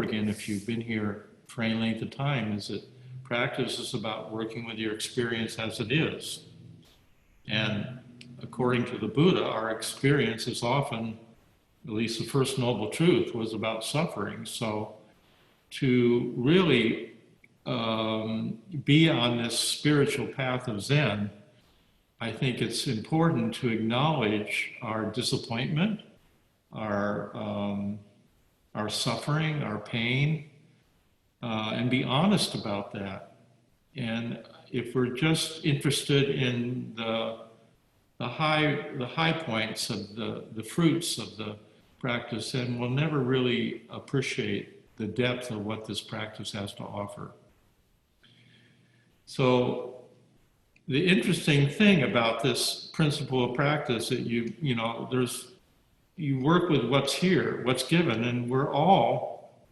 again, if you've been here for any length of time, is that practice is about working with your experience as it is. And according to the Buddha, our experience is often, at least the first noble truth, was about suffering. So to really be on this spiritual path of Zen, I think it's important to acknowledge our disappointment, our suffering, our pain, and be honest about that. And if we're just interested in the high points of the fruits of the practice, then we'll never really appreciate the depth of what this practice has to offer. So the interesting thing about this principle of practice that you work with what's here, what's given, and we're all,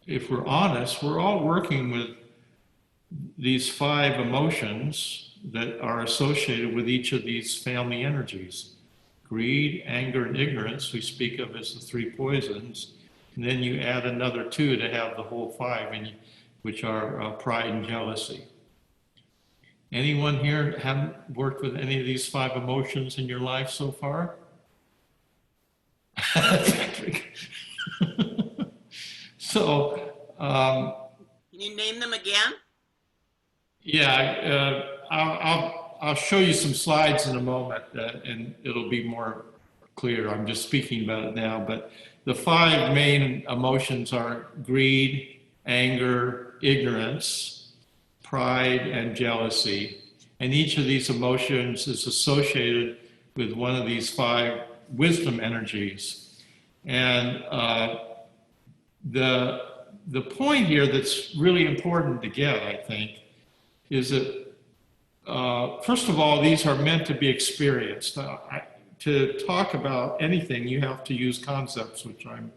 if we're honest, we're all working with these 5 emotions that are associated with each of these family energies. Greed, anger, and ignorance we speak of as the 3 poisons, and then you add another 2 to have the whole 5, which are pride and jealousy. Anyone here haven't worked with any of these 5 emotions in your life so far? So, can you name them again? Yeah, I'll show you some slides in a moment, and it'll be more clear. I'm just speaking about it now, but the 5 main emotions are greed, anger, ignorance, pride, and jealousy. And each of these emotions is associated with one of these 5 wisdom energies. And the point here that's really important to get, I think, is that, first of all, these are meant to be experienced. To talk about anything, you have to use concepts, which I'm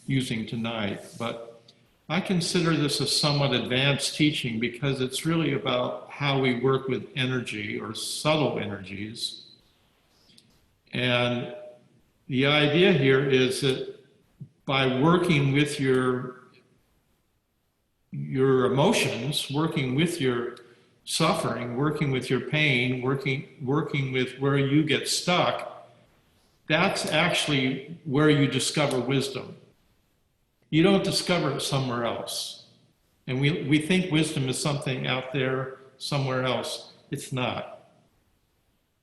using tonight. But I consider this a somewhat advanced teaching because it's really about how we work with energy or subtle energies. And the idea here is that by working with your emotions, working with your suffering, working with your pain, working with where you get stuck, that's actually where you discover wisdom. You don't discover it somewhere else. And we think wisdom is something out there somewhere else. It's not.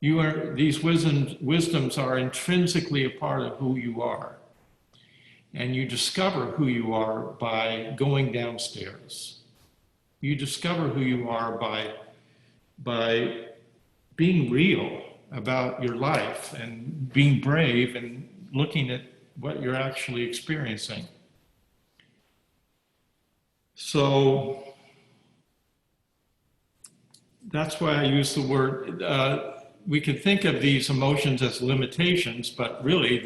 These wisdoms are intrinsically a part of who you are. And you discover who you are by going downstairs. You discover who you are by being real about your life and being brave and looking at what you're actually experiencing. So that's why I use the word, we can think of these emotions as limitations, but really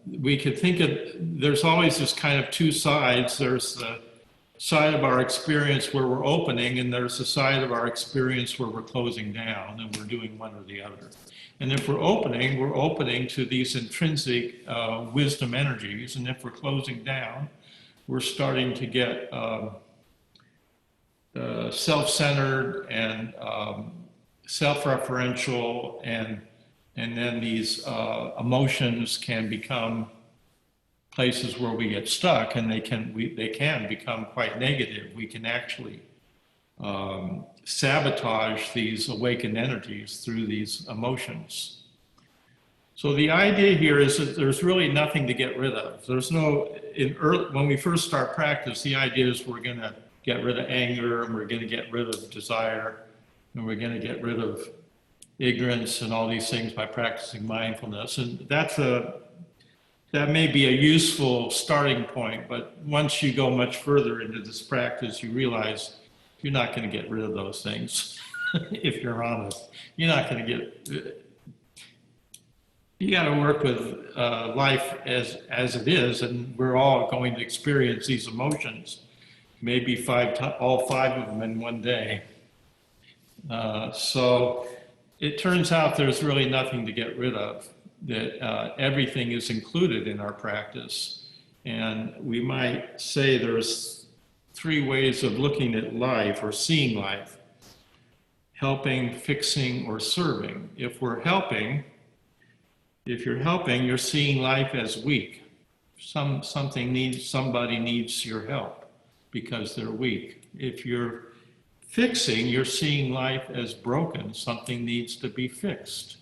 we could think of, there's always this kind of 2 sides. There's the side of our experience where we're opening, and there's the side of our experience where we're closing down, and we're doing one or the other. And if we're opening to these intrinsic wisdom energies, and if we're closing down, we're starting to get self-centered and self-referential, and then these emotions can become places where we get stuck, and they can become quite negative. We can actually sabotage these awakened energies through these emotions. So the idea here is that there's really nothing to get rid of. There's when we first start practice, the idea is we're going to get rid of anger, and we're going to get rid of desire, and we're going to get rid of ignorance and all these things by practicing mindfulness. And that may be a useful starting point, but once you go much further into this practice, you realize you're not going to get rid of those things. If you're honest, you're not going to you got to work with life as it is, and we're all going to experience these emotions, maybe all 5 of them in one day. So it turns out there's really nothing to get rid of. everything is included in our practice. And we might say there's three ways of looking at life or seeing life: helping, fixing, or serving. If you're helping, you're seeing life as weak. Somebody needs your help because they're weak. If you're fixing, you're seeing life as broken. Something needs to be fixed.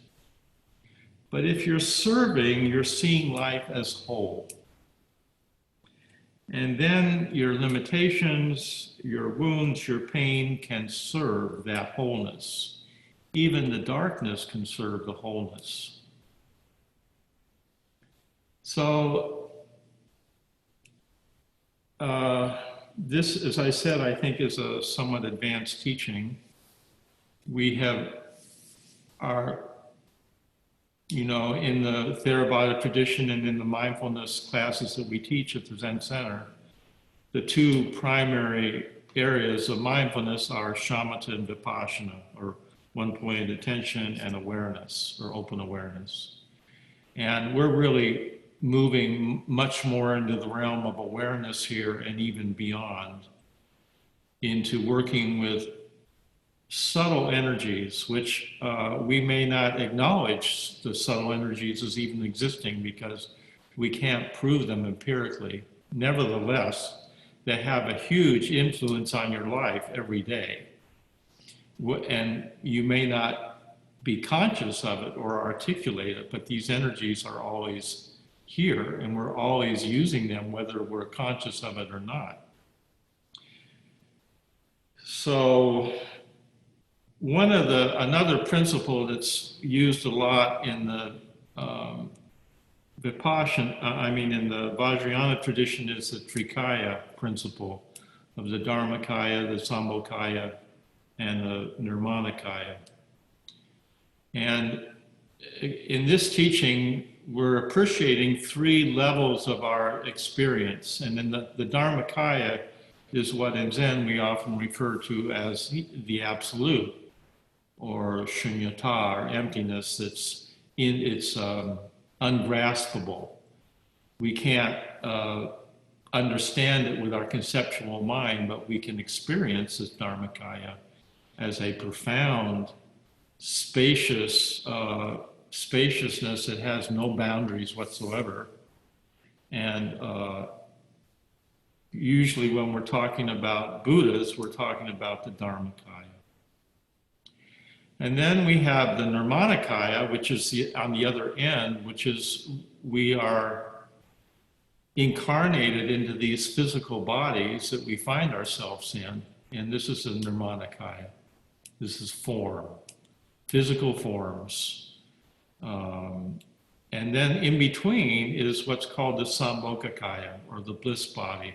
But if you're serving, you're seeing life as whole. And then your limitations, your wounds, your pain can serve that wholeness. Even the darkness can serve the wholeness. So, this, as I said, I think is a somewhat advanced teaching. We have in the Theravada tradition and in the mindfulness classes that we teach at the Zen Center, the two primary areas of mindfulness are shamatha and vipassana, or one-pointed attention and awareness, or open awareness. And we're really moving much more into the realm of awareness here, and even beyond, into working with subtle energies, which we may not acknowledge the subtle energies as even existing because we can't prove them empirically. Nevertheless, they have a huge influence on your life every day. And you may not be conscious of it or articulate it, but these energies are always here, and we're always using them, whether we're conscious of it or not. So another principle that's used a lot in the in the Vajrayana tradition is the Trikaya principle of the Dharmakaya, the Sambhogakaya, and the Nirmanakaya. And in this teaching, we're appreciating three levels of our experience. And then the Dharmakaya is what in Zen we often refer to as the absolute, or shunyata, or emptiness that's ungraspable. We can't understand it with our conceptual mind, but we can experience this Dharmakaya as a profound, spaciousness that has no boundaries whatsoever. And usually when we're talking about Buddhas, we're talking about the Dharmakaya. And then we have the Nirmanakaya, which is on the other end, which is we are incarnated into these physical bodies that we find ourselves in. And this is the Nirmanakaya. This is form, physical forms. And then in between is what's called the Sambhogakaya, or the bliss body.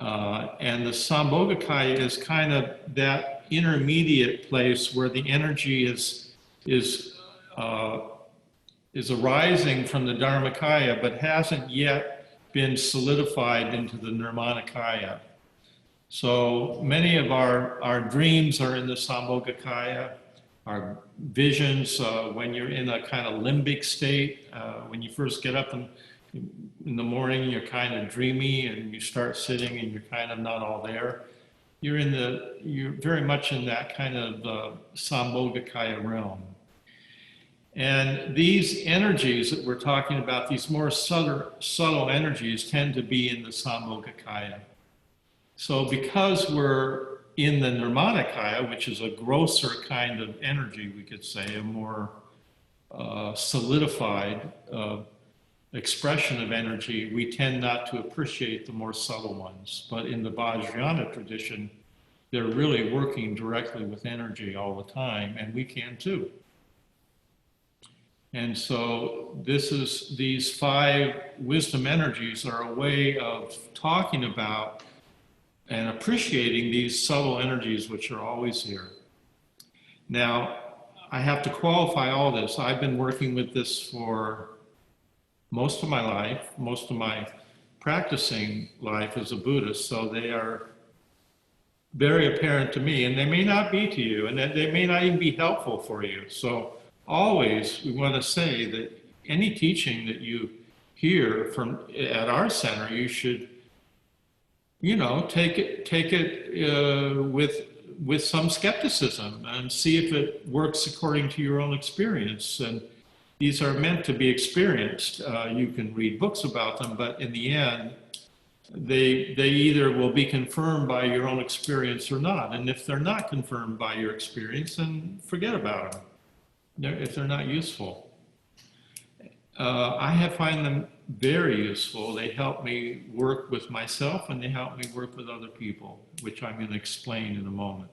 And the Sambhogakaya is kind of that intermediate place where the energy is arising from the Dharmakaya, but hasn't yet been solidified into the Nirmanakaya. So many of our dreams are in the Sambhogakaya. Our visions, when you're in a kind of limbic state, when you first get up in the morning, you're kind of dreamy, and you start sitting and you're kind of not all there. You're very much in that kind of Sambhogakaya realm. And these energies that we're talking about, these more subtle energies, tend to be in the Sambhogakaya. So because we're in the Nirmanakaya, which is a grosser kind of energy, we could say, a more solidified expression of energy, we tend not to appreciate the more subtle ones. But in the Vajrayana tradition, they're really working directly with energy all the time, and we can too. And so these 5 wisdom energies are a way of talking about and appreciating these subtle energies which are always here. Now, I have to qualify all this. I've been working with this for most of my life, most of my practicing life as a Buddhist, so they are very apparent to me, and they may not be to you, and they may not even be helpful for you. So always we want to say that any teaching that you hear from at our center, you should, take it with some skepticism and see if it works according to your own experience. And these are meant to be experienced. You can read books about them, but in the end, they either will be confirmed by your own experience or not. And if they're not confirmed by your experience, then forget about them. If they're not useful. I have find them very useful. They help me work with myself and they help me work with other people, which I'm going to explain in a moment.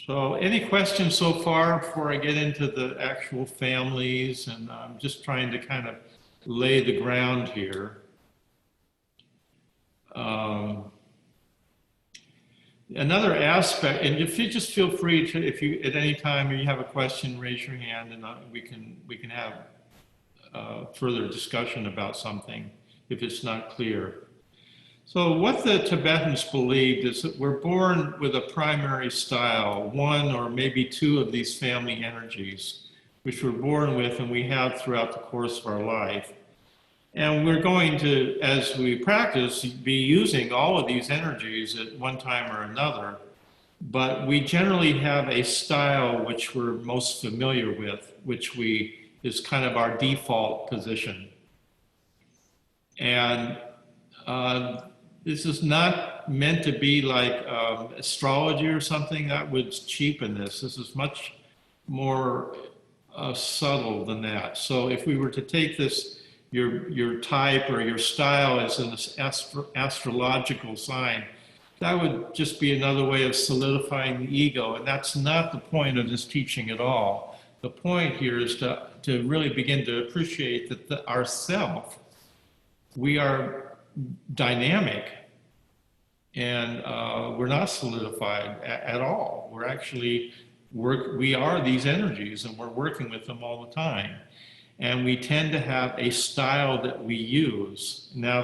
So any questions so far before I get into the actual families? And I'm just trying to kind of lay the ground here. Another aspect, and if you just feel free to, if you at any time you have a question, raise your hand, and we can have further discussion about something if it's not clear. So what the Tibetans believed is that we're born with a primary style, one or maybe two of these family energies, which we're born with and we have throughout the course of our life. And we're going to, as we practice, be using all of these energies at one time or another. But we generally have a style which we're most familiar with, which is kind of our default position. And this is not meant to be like astrology or something that would cheapen this. This is much more subtle than that. So if we were to take this, your type or your style as an astrological sign, that would just be another way of solidifying the ego. And that's not the point of this teaching at all. The point here is to really begin to appreciate that ourself, we are dynamic and we're not solidified at all. We're actually, we are these energies and we're working with them all the time. And we tend to have a style that we use. Now,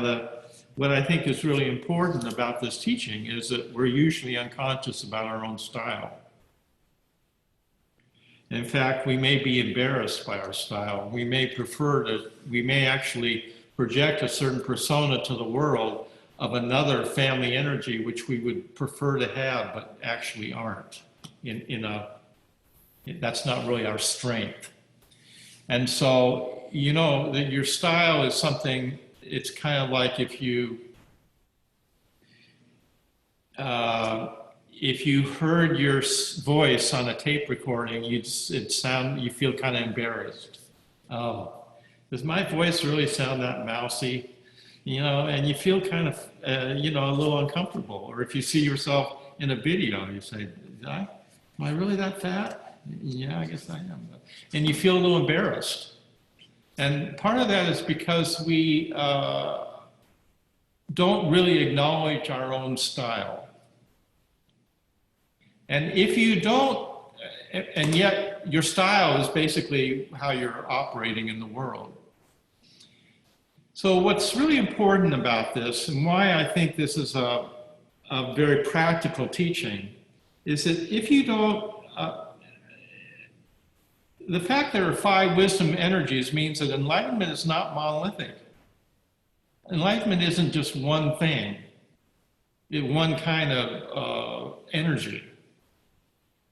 what I think is really important about this teaching is that we're usually unconscious about our own style. In fact, we may be embarrassed by our style. We may actually project a certain persona to the world of another family energy which we would prefer to have, but actually aren't. That's not really our strength. And so, that your style is something, it's kind of like if you heard your voice on a tape recording, you feel kind of embarrassed. Oh, does my voice really sound that mousy? And you feel kind of, a little uncomfortable. Or if you see yourself in a video, you say, am I really that fat? Yeah, I guess I am. And you feel a little embarrassed. And part of that is because we don't really acknowledge our own style. And if you don't, and yet your style is basically how you're operating in the world. So what's really important about this, and why I think this is a very practical teaching, is that if you don't, the fact there are 5 wisdom energies means that enlightenment is not monolithic. Enlightenment isn't just one thing, one kind of energy.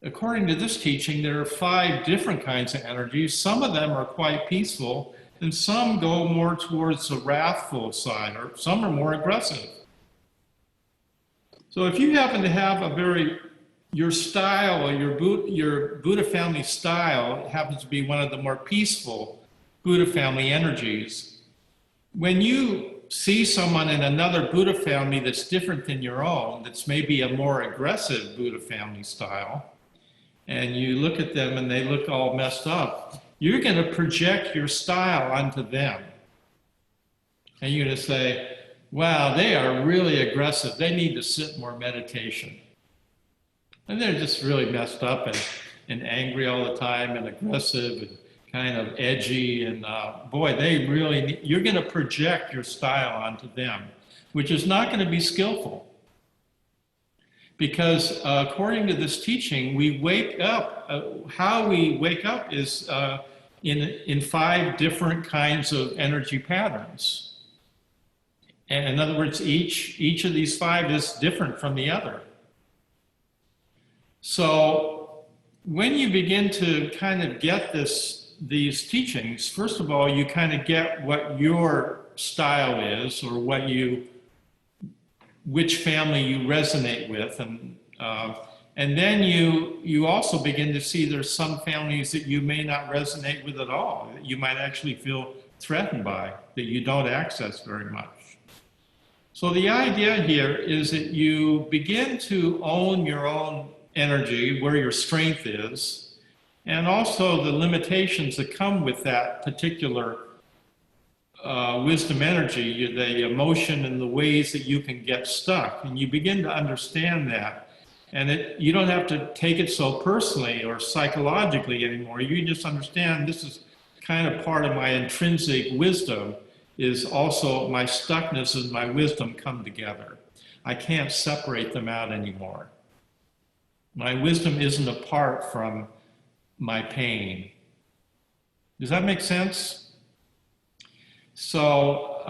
According to this teaching, there are 5 different kinds of energies. Some of them are quite peaceful, and some go more towards the wrathful side, or some are more aggressive. So if you happen to have your style or your Buddha family style happens to be one of the more peaceful Buddha family energies, when you see someone in another Buddha family that's different than your own, that's maybe a more aggressive Buddha family style, and you look at them and they look all messed up, you're going to project your style onto them. And you're going to say, wow, they are really aggressive. They need to sit more meditation. And they're just really messed up and angry all the time and aggressive and kind of edgy. And boy, you're going to project your style onto them, which is not going to be skillful. because according to this teaching, we wake up, how we wake up is in 5 different kinds of energy patterns. And in other words, each of these 5 is different from the other. So when you begin to kind of get these teachings, first of all, you kind of get what your style is, or which family you resonate with, and then you also begin to see there's some families that you may not resonate with at all, that you might actually feel threatened by, that you don't access very much. So the idea here is that you begin to own your own energy, where your strength is, and also the limitations that come with that particular wisdom energy, the emotion and the ways that you can get stuck. And you begin to understand that. And you don't have to take it so personally or psychologically anymore. You just understand this is kind of part of my intrinsic wisdom, is also my stuckness and my wisdom come together. I can't separate them out anymore. My wisdom isn't apart from my pain. Does that make sense? So,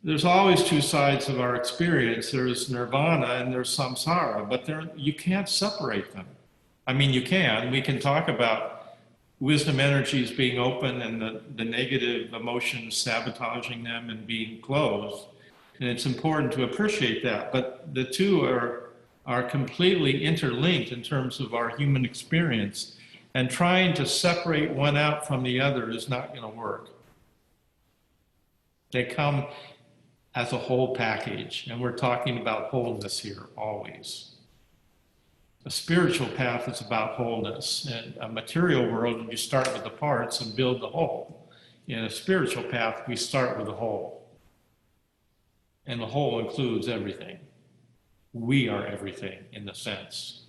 there's always 2 sides of our experience. There's nirvana and there's samsara, but you can't separate them. I mean, you can. We can talk about wisdom energies being open and the negative emotions sabotaging them and being closed. And it's important to appreciate that. But the 2 are completely interlinked in terms of our human experience. And trying to separate one out from the other is not going to work. They come as a whole package, and we're talking about wholeness here always. A spiritual path is about wholeness. In a material world, you start with the parts and build the whole. In a spiritual path, we start with the whole. And the whole includes everything. We are everything in the sense.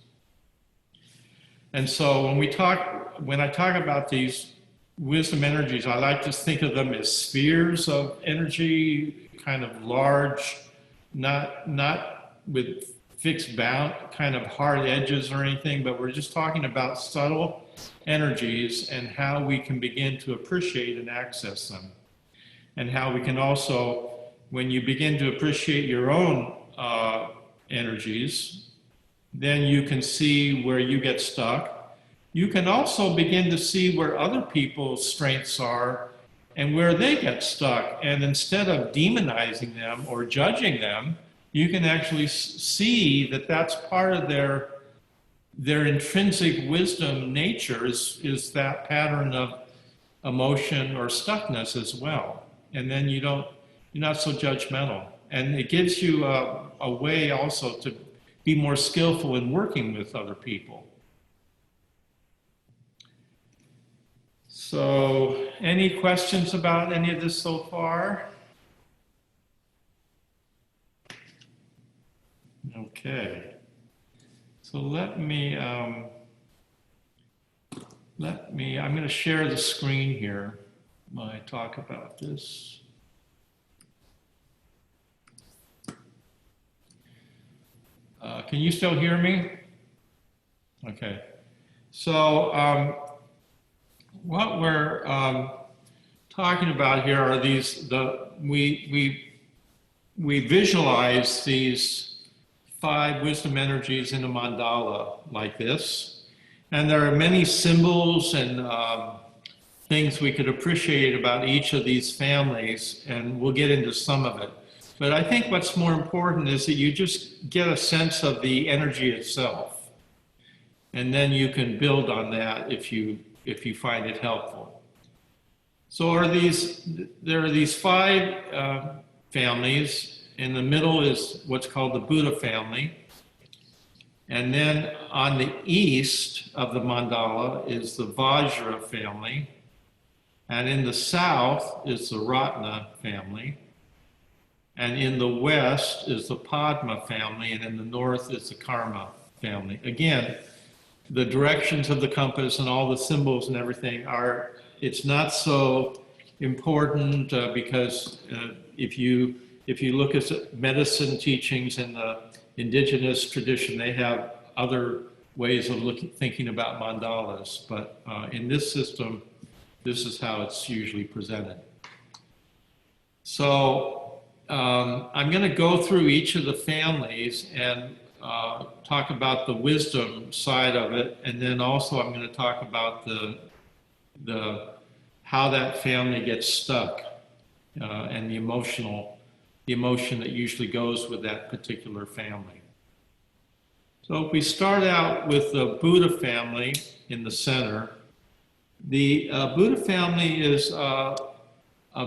And so when I talk about these wisdom energies, I like to think of them as spheres of energy, kind of large, not with fixed kind of hard edges or anything, but we're just talking about subtle energies and how we can begin to appreciate and access them. And how we can also, when you begin to appreciate your own energies, then you can see where you get stuck. You can also begin to see where other people's strengths are and where they get stuck. And instead of demonizing them or judging them, you can actually see that that's part of their intrinsic wisdom nature is that pattern of emotion or stuckness as well. And then you're not so judgmental. And it gives you a way also to be more skillful in working with other people. So, any questions about any of this so far? Okay. So I'm going to share the screen here when I talk about this. Can you still hear me? Okay. So what we're talking about here are we visualize these 5 wisdom energies in a mandala like this. And there are many symbols and things we could appreciate about each of these families, and we'll get into some of it. But I think what's more important is that you just get a sense of the energy itself. And then you can build on that if you find it helpful. So there are these 5 families. In the middle is what's called the Buddha family. And then on the east of the mandala is the Vajra family. And in the south is the Ratna family. And in the west is the Padma family, and in the north is the Karma family. Again, the directions of the compass and all the symbols and everything it's not so important because if you if you look at medicine teachings in the indigenous tradition, they have other ways of thinking about mandalas. But in this system, this is how it's usually presented. So I'm going to go through each of the families and talk about the wisdom side of it, and then also I'm going to talk about the how that family gets stuck and the emotion that usually goes with that particular family. So if we start out with the Buddha family in the center, the Buddha family is a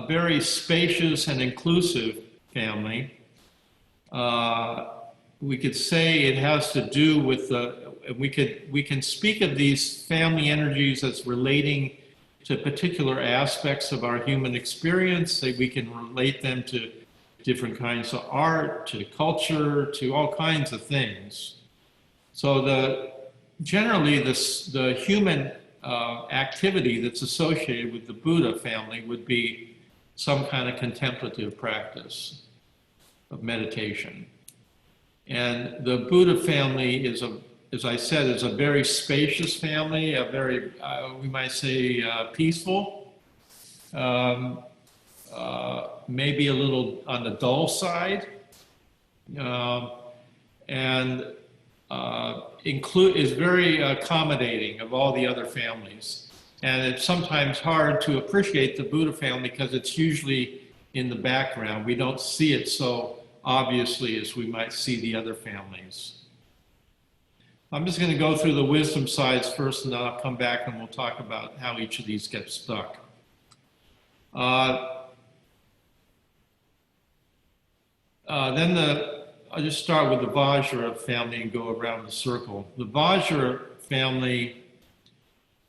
very spacious and inclusive family. We could say it has to do with we can speak of these family energies as relating to particular aspects of our human experience. We can relate them to different kinds of art, to culture, to all kinds of things. So generally the human activity that's associated with the Buddha family would be some kind of contemplative practice of meditation. And the Buddha family is as I said, is a very spacious family, a very, we might say, peaceful, maybe a little on the dull side, and is very accommodating of all the other families. And it's sometimes hard to appreciate the Buddha family because it's usually in the background. We don't see it so obviously as we might see the other families. I'm just going to go through the wisdom sides first, and then I'll come back and we'll talk about how each of these gets stuck. I'll just start with the Vajra family and go around the circle. The Vajra family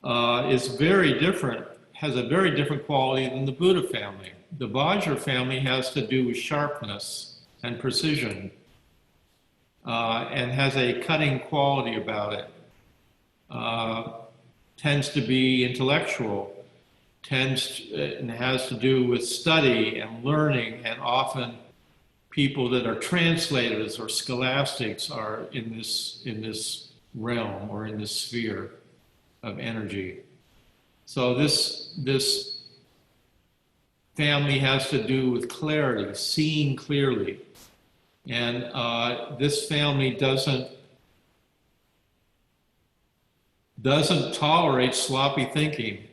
is very different, has a very different quality than the Buddha family. The Vajra family has to do with sharpness and precision. And has a cutting quality about it. Tends to be intellectual, and has to do with study and learning, and often people that are translators or scholastics are in this realm or in this sphere of energy. So this family has to do with clarity, seeing clearly. And this family doesn't tolerate sloppy thinking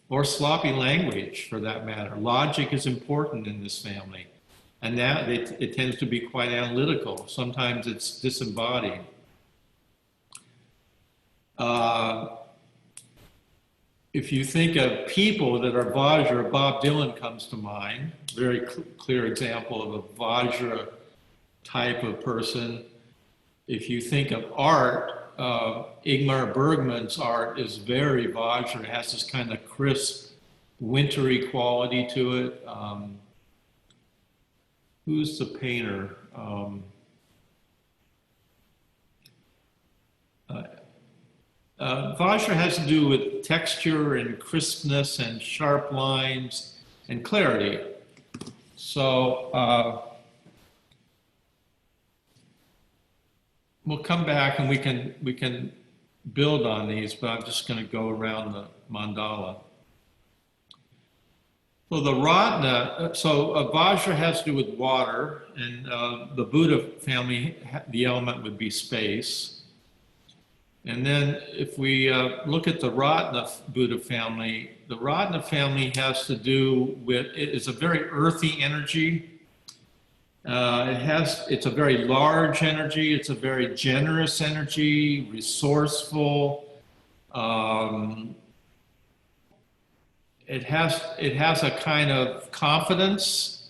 or sloppy language, for that matter. Logic is important in this family, and that it tends to be quite analytical. Sometimes it's disembodied. If you think of people that are Vajra, Bob Dylan comes to mind. Very clear example of a Vajra type of person. If you think of art, Ingmar Bergman's art is very Vajra. It has this kind of crisp, wintry quality to it. Who's the painter? Vajra has to do with texture and crispness and sharp lines and clarity. So we'll come back and we can build on these, but I'm just going to go around the mandala. So the Ratna, Vajra has to do with water, and the Buddha family, the element would be space. And then if we look at the Ratna Buddha family, the Ratna family has to do with, it's a very earthy energy. It's a very large energy. It's a very generous energy, resourceful. It has a kind of confidence,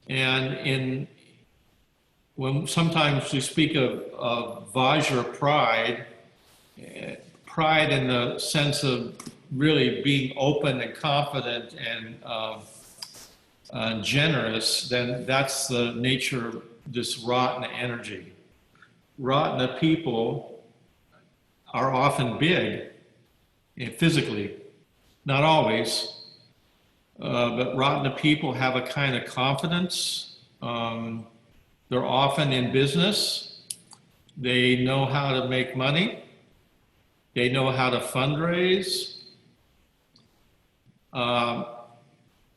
and when sometimes we speak of Vajra pride in the sense of really being open and confident and generous, then that's the nature of this Ratna energy. Ratna people are often big physically, not always. But Ratna people have a kind of confidence. They're often in business. They know how to make money. They know how to fundraise.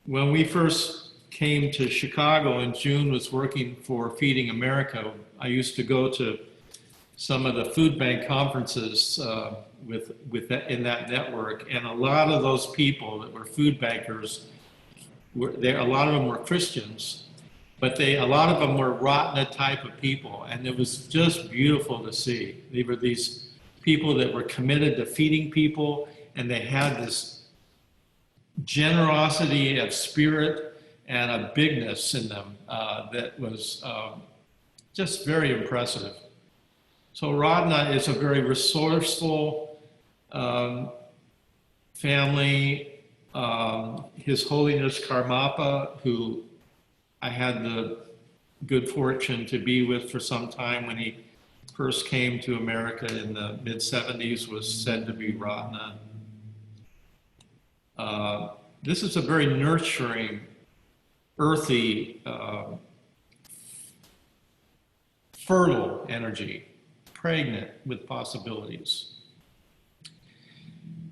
When we first came to Chicago and June was working for Feeding America, I used to go to some of the food bank conferences in that network, and a lot of those people that were food bankers, a lot of them were Christians, but a lot of them were Ratna type of people, and it was just beautiful to see. They were these people that were committed to feeding people, and they had this generosity of spirit and a bigness in them that was just very impressive. So Ratna is a very resourceful family. His Holiness Karmapa, who I had the good fortune to be with for some time when he first came to America in the mid-70s, was said to be Ratna. This is a very nurturing, earthy, fertile energy, pregnant with possibilities.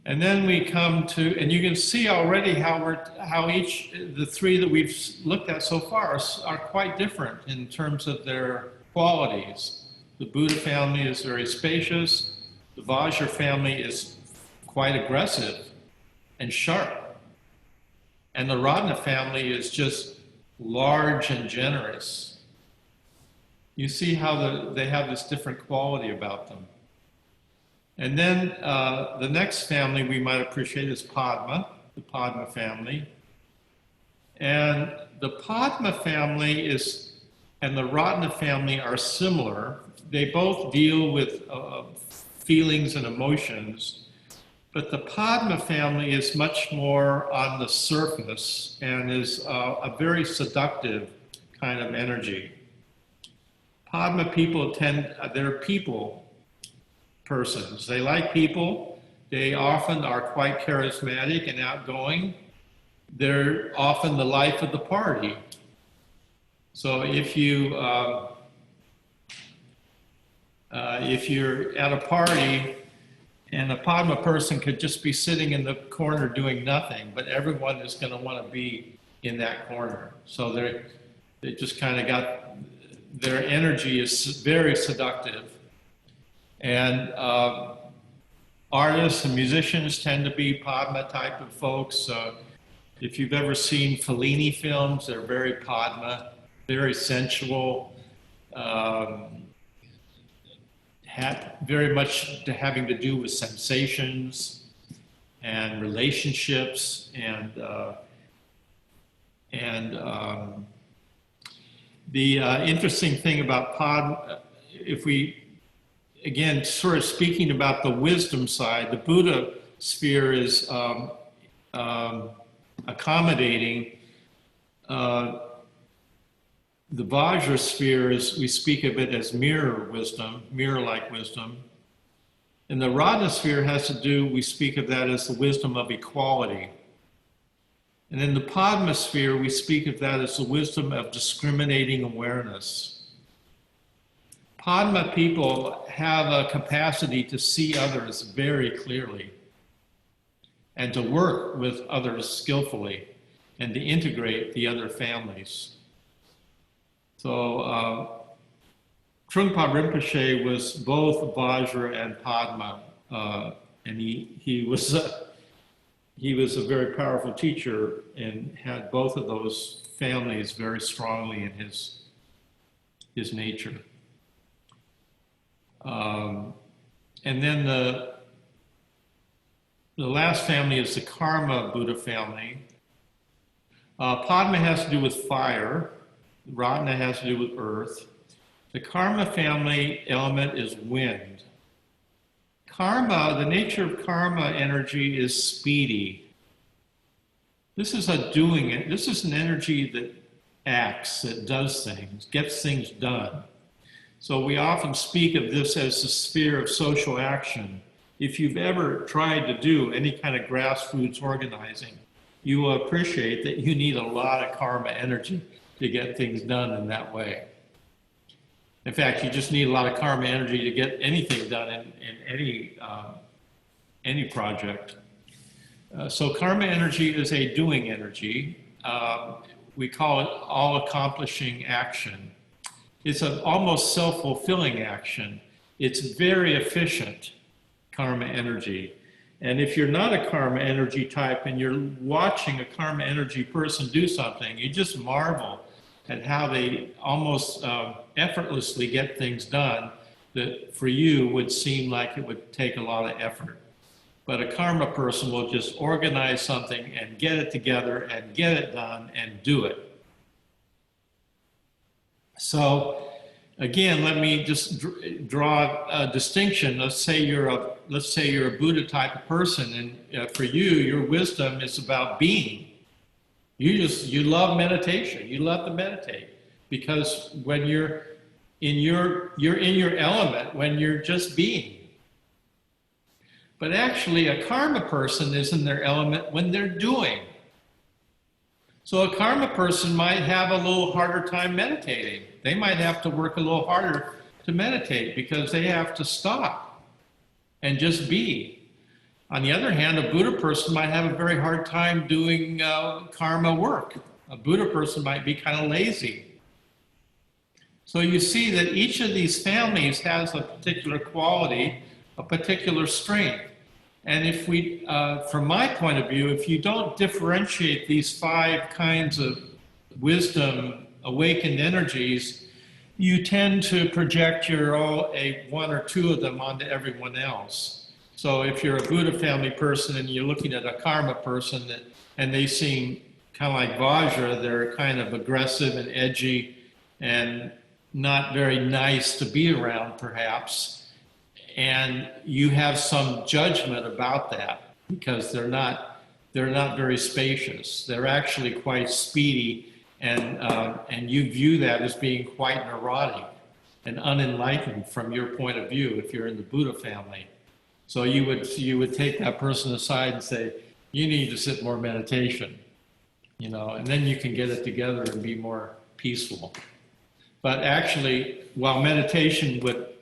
And then we come to, and you can see already how each, the three that we've looked at so far are quite different in terms of their qualities. The Buddha family is very spacious. The Vajra family is quite aggressive and sharp. And the Ratna family is just large and generous. You see how they have this different quality about them. And then the next family we might appreciate is Padma, the Padma family. And the Padma family and the Ratna family are similar. They both deal with feelings and emotions, but the Padma family is much more on the surface and is a very seductive kind of energy. Padma people they're people persons. They like people. They often are quite charismatic and outgoing. They're often the life of the party. So if you're at a party and a Padma person could just be sitting in the corner doing nothing, but everyone is going to want to be in that corner. So they just kind of got, their energy is very seductive. And artists and musicians tend to be Padma type of folks. If you've ever seen Fellini films, they're very Padma, very sensual, very much having to do with sensations and relationships the interesting thing about Padma, if we again, sort of speaking about the wisdom side, the Buddha sphere is accommodating. The Vajra sphere we speak of it as mirror wisdom, mirror-like wisdom. And the Rotnosphere has to do, we speak of that as the wisdom of equality. And in the Padma sphere, we speak of that as the wisdom of discriminating awareness. Padma people have a capacity to see others very clearly and to work with others skillfully and to integrate the other families. So Trungpa Rinpoche was both Vajra and Padma, and he was a very powerful teacher and had both of those families very strongly in his nature. And then the last family is the Karma Buddha family. Padma has to do with fire. Ratna has to do with earth. The Karma family element is wind. Karma, the nature of karma energy is speedy. This is this is an energy that acts, that does things, gets things done. So we often speak of this as the sphere of social action. If you've ever tried to do any kind of grassroots organizing, you will appreciate that you need a lot of karma energy to get things done in that way. In fact, you just need a lot of karma energy to get anything done in any project. So karma energy is a doing energy. We call it all-accomplishing action. It's an almost self-fulfilling action. It's very efficient karma energy. And if you're not a karma energy type and you're watching a karma energy person do something, you just marvel at how they almost effortlessly get things done that for you would seem like it would take a lot of effort. But a karma person will just organize something and get it together and get it done and do it. So again, let me just draw a distinction. Let's say you're a Buddha type of person, and for you, your wisdom is about being. You love meditation. You love to meditate because when you're in your element when you're just being. But actually, a karma person is in their element when they're doing. So a karma person might have a little harder time meditating. They might have to work a little harder to meditate because they have to stop and just be. On the other hand, a Buddha person might have a very hard time doing karma work. A Buddha person might be kind of lazy. So you see that each of these families has a particular quality, a particular strength. And if we, from my point of view, if you don't differentiate these 5 kinds of wisdom, awakened energies, you tend to project one or two of them onto everyone else. So if you're a Buddha family person and you're looking at a karma person and they seem kind of like Vajra, they're kind of aggressive and edgy and not very nice to be around perhaps. And you have some judgment about that because they're not very spacious. They're actually quite speedy, and you view that as being quite neurotic and unenlightened from your point of view if you're in the Buddha family. So you would take that person aside and say, you need to sit more meditation, and then you can get it together and be more peaceful. But actually, while meditation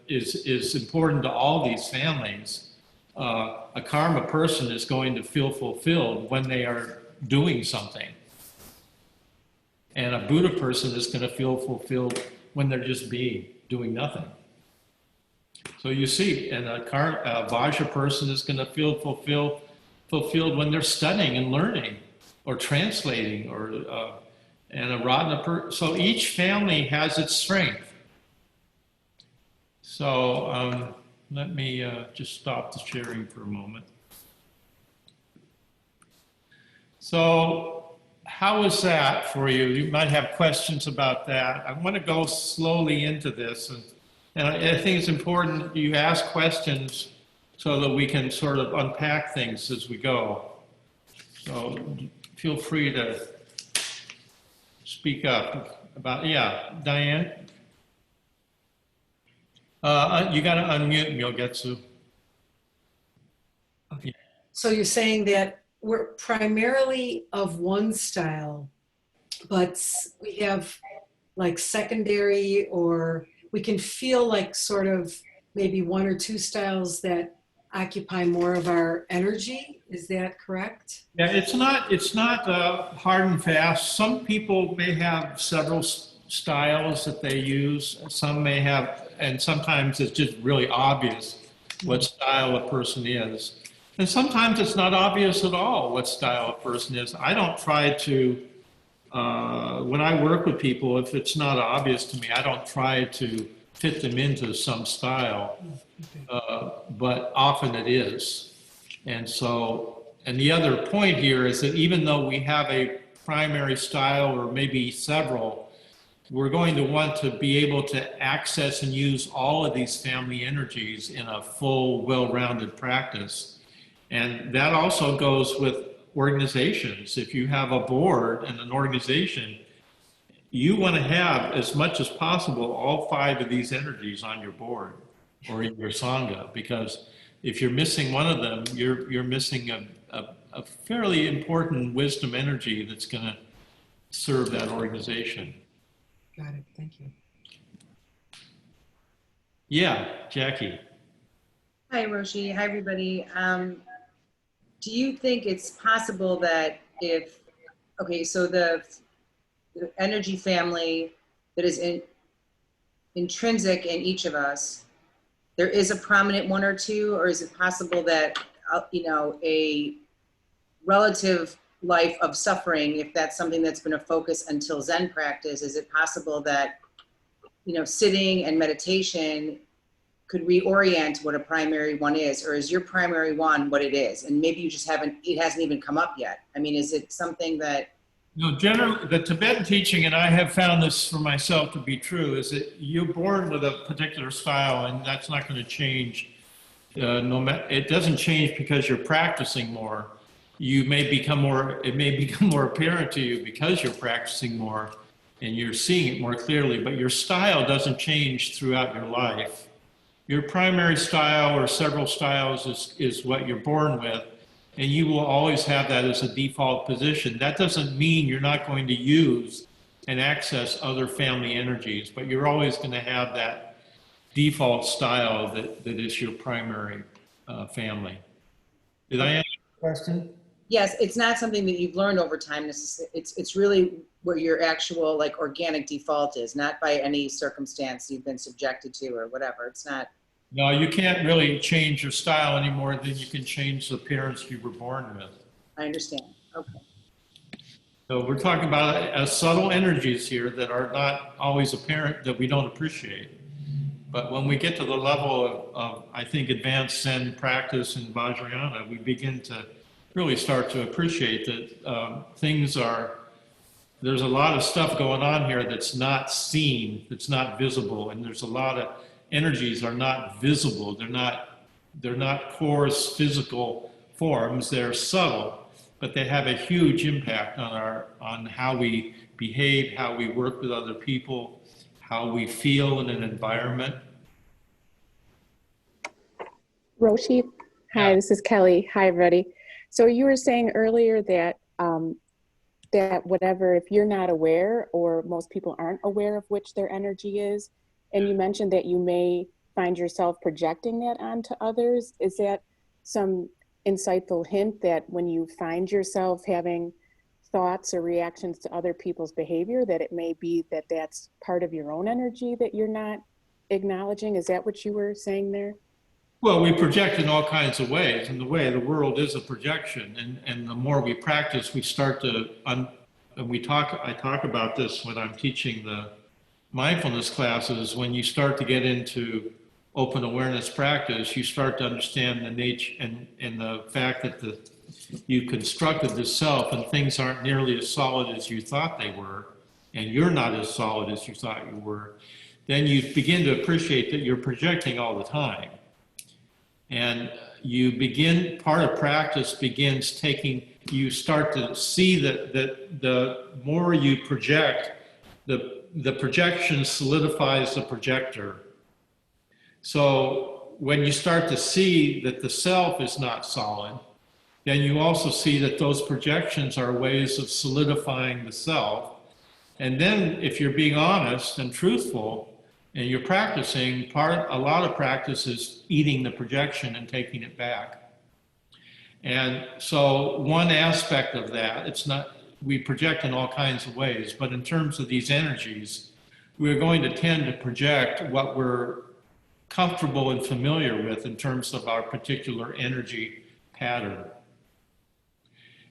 is important to all these families, a karma person is going to feel fulfilled when they are doing something. And a Buddha person is going to feel fulfilled when they're just doing nothing. So you see, and a Vajra person is going to feel fulfilled when they're studying and learning or translating, and a Rotnosphere. So each family has its strength. So let me just stop the sharing for a moment. So how is that for you? You might have questions about that. I want to go slowly into this, and I think it's important you ask questions so that we can sort of unpack things as we go. So feel free to speak up about, Diane? You got to unmute Myogetsu. Okay. So you're saying that we're primarily of one style, but we have like secondary, or we can feel like sort of maybe 1 or 2 styles that occupy more of our energy. Is that correct? Yeah, it's not hard and fast. Some people may have several styles that they use. Some may have, and sometimes it's just really obvious what style a person is. And sometimes it's not obvious at all what style a person is. I don't try to, when I work with people, if it's not obvious to me, I don't try to fit them into some style, but often it is. And so, and the other point here is that even though we have a primary style or maybe several, we're going to want to be able to access and use all of these family energies in a full, well-rounded practice. And that also goes with organizations. If you have a board and an organization, you want to have, as much as possible, all 5 of these energies on your board or in your Sangha, because if you're missing one of them, you're missing a fairly important wisdom energy that's going to serve that organization. Got it. Thank you. Yeah, Jackie. Hi, Roshi. Hi, everybody. Do you think it's possible that if, okay, so the energy family that is intrinsic in each of us, there is a prominent one or two, or is it possible that, a relative life of suffering, if that's something that's been a focus until Zen practice, is it possible that, sitting and meditation could reorient what a primary one is, or is your primary one what it is? And maybe you just it hasn't even come up yet. I mean, is it something that... No, generally, the Tibetan teaching, and I have found this for myself to be true, is that you're born with a particular style, and that's not going to change. It doesn't change because you're practicing more. It may become more apparent to you because you're practicing more and you're seeing it more clearly, but your style doesn't change throughout your life. Your primary style or several styles is what you're born with, and you will always have that as a default position. That doesn't mean you're not going to use and access other family energies, but you're always going to have that default style that is your primary family. Did I answer your question? Yes, it's not something that you've learned over time. It's really where your actual organic default is, not by any circumstance you've been subjected to or whatever. It's not. No, you can't really change your style any more than you can change the parents you were born with. I understand. Okay. So we're talking about subtle energies here that are not always apparent, that we don't appreciate. But when we get to the level of I think, advanced Zen practice and Vajrayana, we begin to really start to appreciate that there's a lot of stuff going on here that's not seen, that's not visible, and there's a lot of energies are not visible. They're not coarse physical forms. They're subtle, but they have a huge impact on how we behave, how we work with other people, how we feel in an environment. Roshi, hi, this is Kelly. Hi, everybody. So you were saying earlier that whatever, if you're not aware, or most people aren't aware of which their energy is, and you mentioned that you may find yourself projecting that onto others. Is that some insightful hint that when you find yourself having thoughts or reactions to other people's behavior, that it may be that that's part of your own energy that you're not acknowledging? Is that what you were saying there? Well, we project in all kinds of ways, and the world is a projection. And the more we practice, we start to, I talk about this when I'm teaching the mindfulness classes. When you start to get into open awareness practice, you start to understand the nature and the fact that you constructed the self, and things aren't nearly as solid as you thought they were, and you're not as solid as you thought you were. Then you begin to appreciate that you're projecting all the time. And part of practice begins you start to see that the more you project, the projection solidifies the projector. So when you start to see that the self is not solid, then you also see that those projections are ways of solidifying the self. And then if you're being honest and truthful, and you're practicing, a lot of practice is eating the projection and taking it back. And so one aspect of that, we project in all kinds of ways, but in terms of these energies, we're going to tend to project what we're comfortable and familiar with in terms of our particular energy pattern.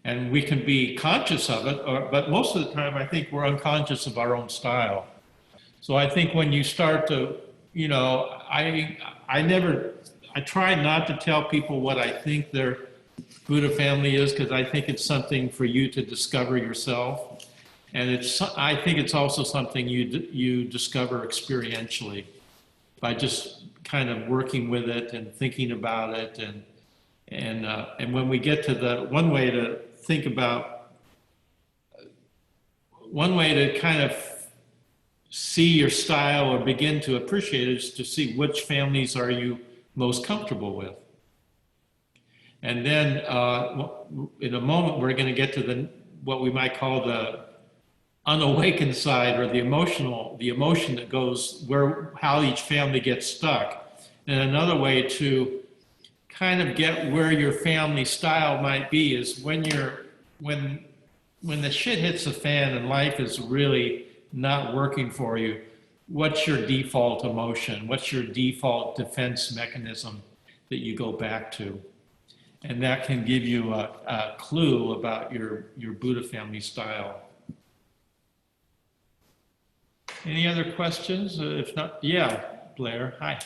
And we can be conscious of it, but most of the time I think we're unconscious of our own style. So I think when you start to, I try not to tell people what I think their Buddha family is, because I think it's something for you to discover yourself. And I think it's also something you discover experientially by just kind of working with it and thinking about it. And when we get to one way to kind of see your style or begin to appreciate it is to see which families are you most comfortable with. And then in a moment, we're going to get to what we might call the unawakened side, or the emotion that goes how each family gets stuck. And another way to kind of get where your family style might be is when the shit hits the fan and life is really not working for you, what's your default emotion? What's your default defense mechanism that you go back to? And that can give you a clue about your Buddha family style. Any other questions? If not, yeah, Blair, hi.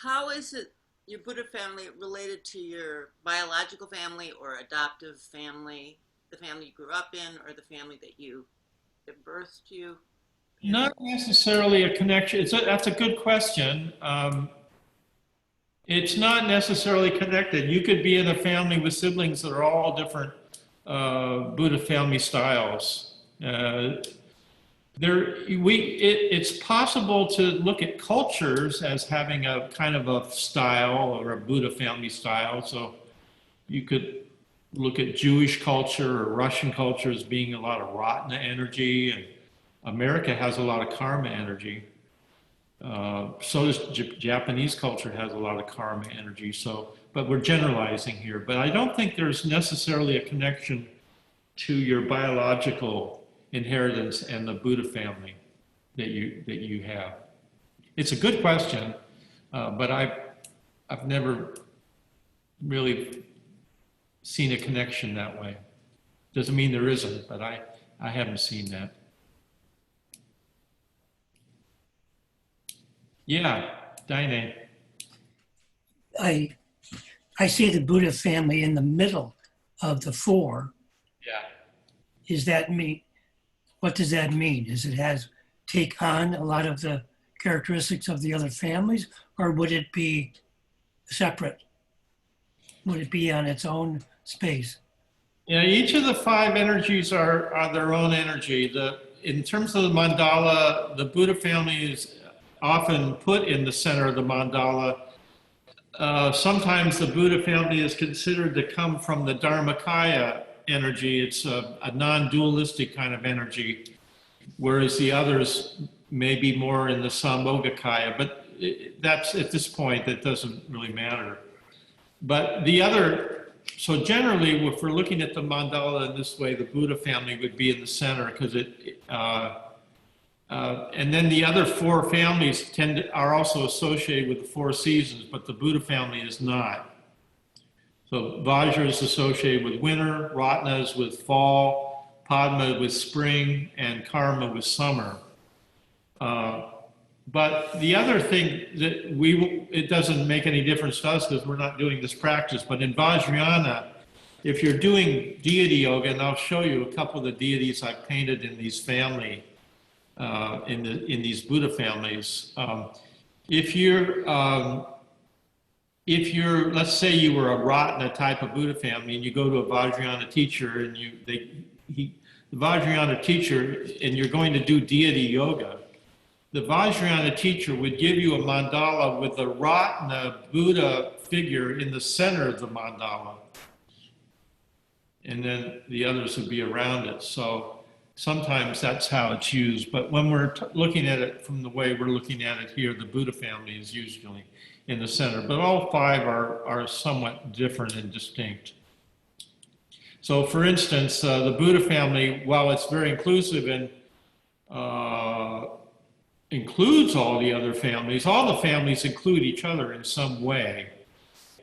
How is it your Buddha family related to your biological family or adoptive family, the family you grew up in, or the family that birthed you? Not necessarily a connection. That's a good question. It's not necessarily connected. You could be in a family with siblings that are all different Buddha family styles. It's possible to look at cultures as having a kind of a style or a Buddha family style. So you could look at Jewish culture or Russian culture as being a lot of Ratna energy, and America has a lot of karma energy. So does Japanese culture has a lot of karma energy. But we're generalizing here. But I don't think there's necessarily a connection to your biological inheritance and the Buddha family that you have. It's a good question, but I've never really seen a connection that way. Doesn't mean there isn't, but I haven't seen that. Yeah, Diane. I see the Buddha family in the middle of the four. Yeah. Is that me? What does that mean? Does it take on a lot of the characteristics of the other families, or would it be separate? Would it be on its own space? Yeah, each of the five energies are their own energy. In terms of the mandala, the Buddha family is often put in the center of the mandala. Sometimes the Buddha family is considered to come from the Dharmakaya energy. It's a non-dualistic kind of energy, whereas the others may be more in the Sambhogakaya, but that's at this point, that doesn't really matter. But so generally, if we're looking at the mandala in this way, the Buddha family would be in the center, because and then the other four families are also associated with the four seasons, but the Buddha family is not. So Vajra is associated with winter, Ratna is with fall, Padma with spring, and Karma with summer. But the other thing that it doesn't make any difference to us because we're not doing this practice, but in Vajrayana, if you're doing deity yoga, and I'll show you a couple of the deities I painted in these in these Buddha families. If you're, let's say you were a Ratna type of Buddha family and you go to a Vajrayana teacher and the Vajrayana teacher, and you're going to do deity yoga, the Vajrayana teacher would give you a mandala with the Ratna Buddha figure in the center of the mandala. And then the others would be around it. So sometimes that's how it's used. But when we're looking at it from the way we're looking at it here, the Buddha family is usually in the center. But all five are somewhat different and distinct. So for instance, the Buddha family, while it's very inclusive and includes all the other families, all the families include each other in some way.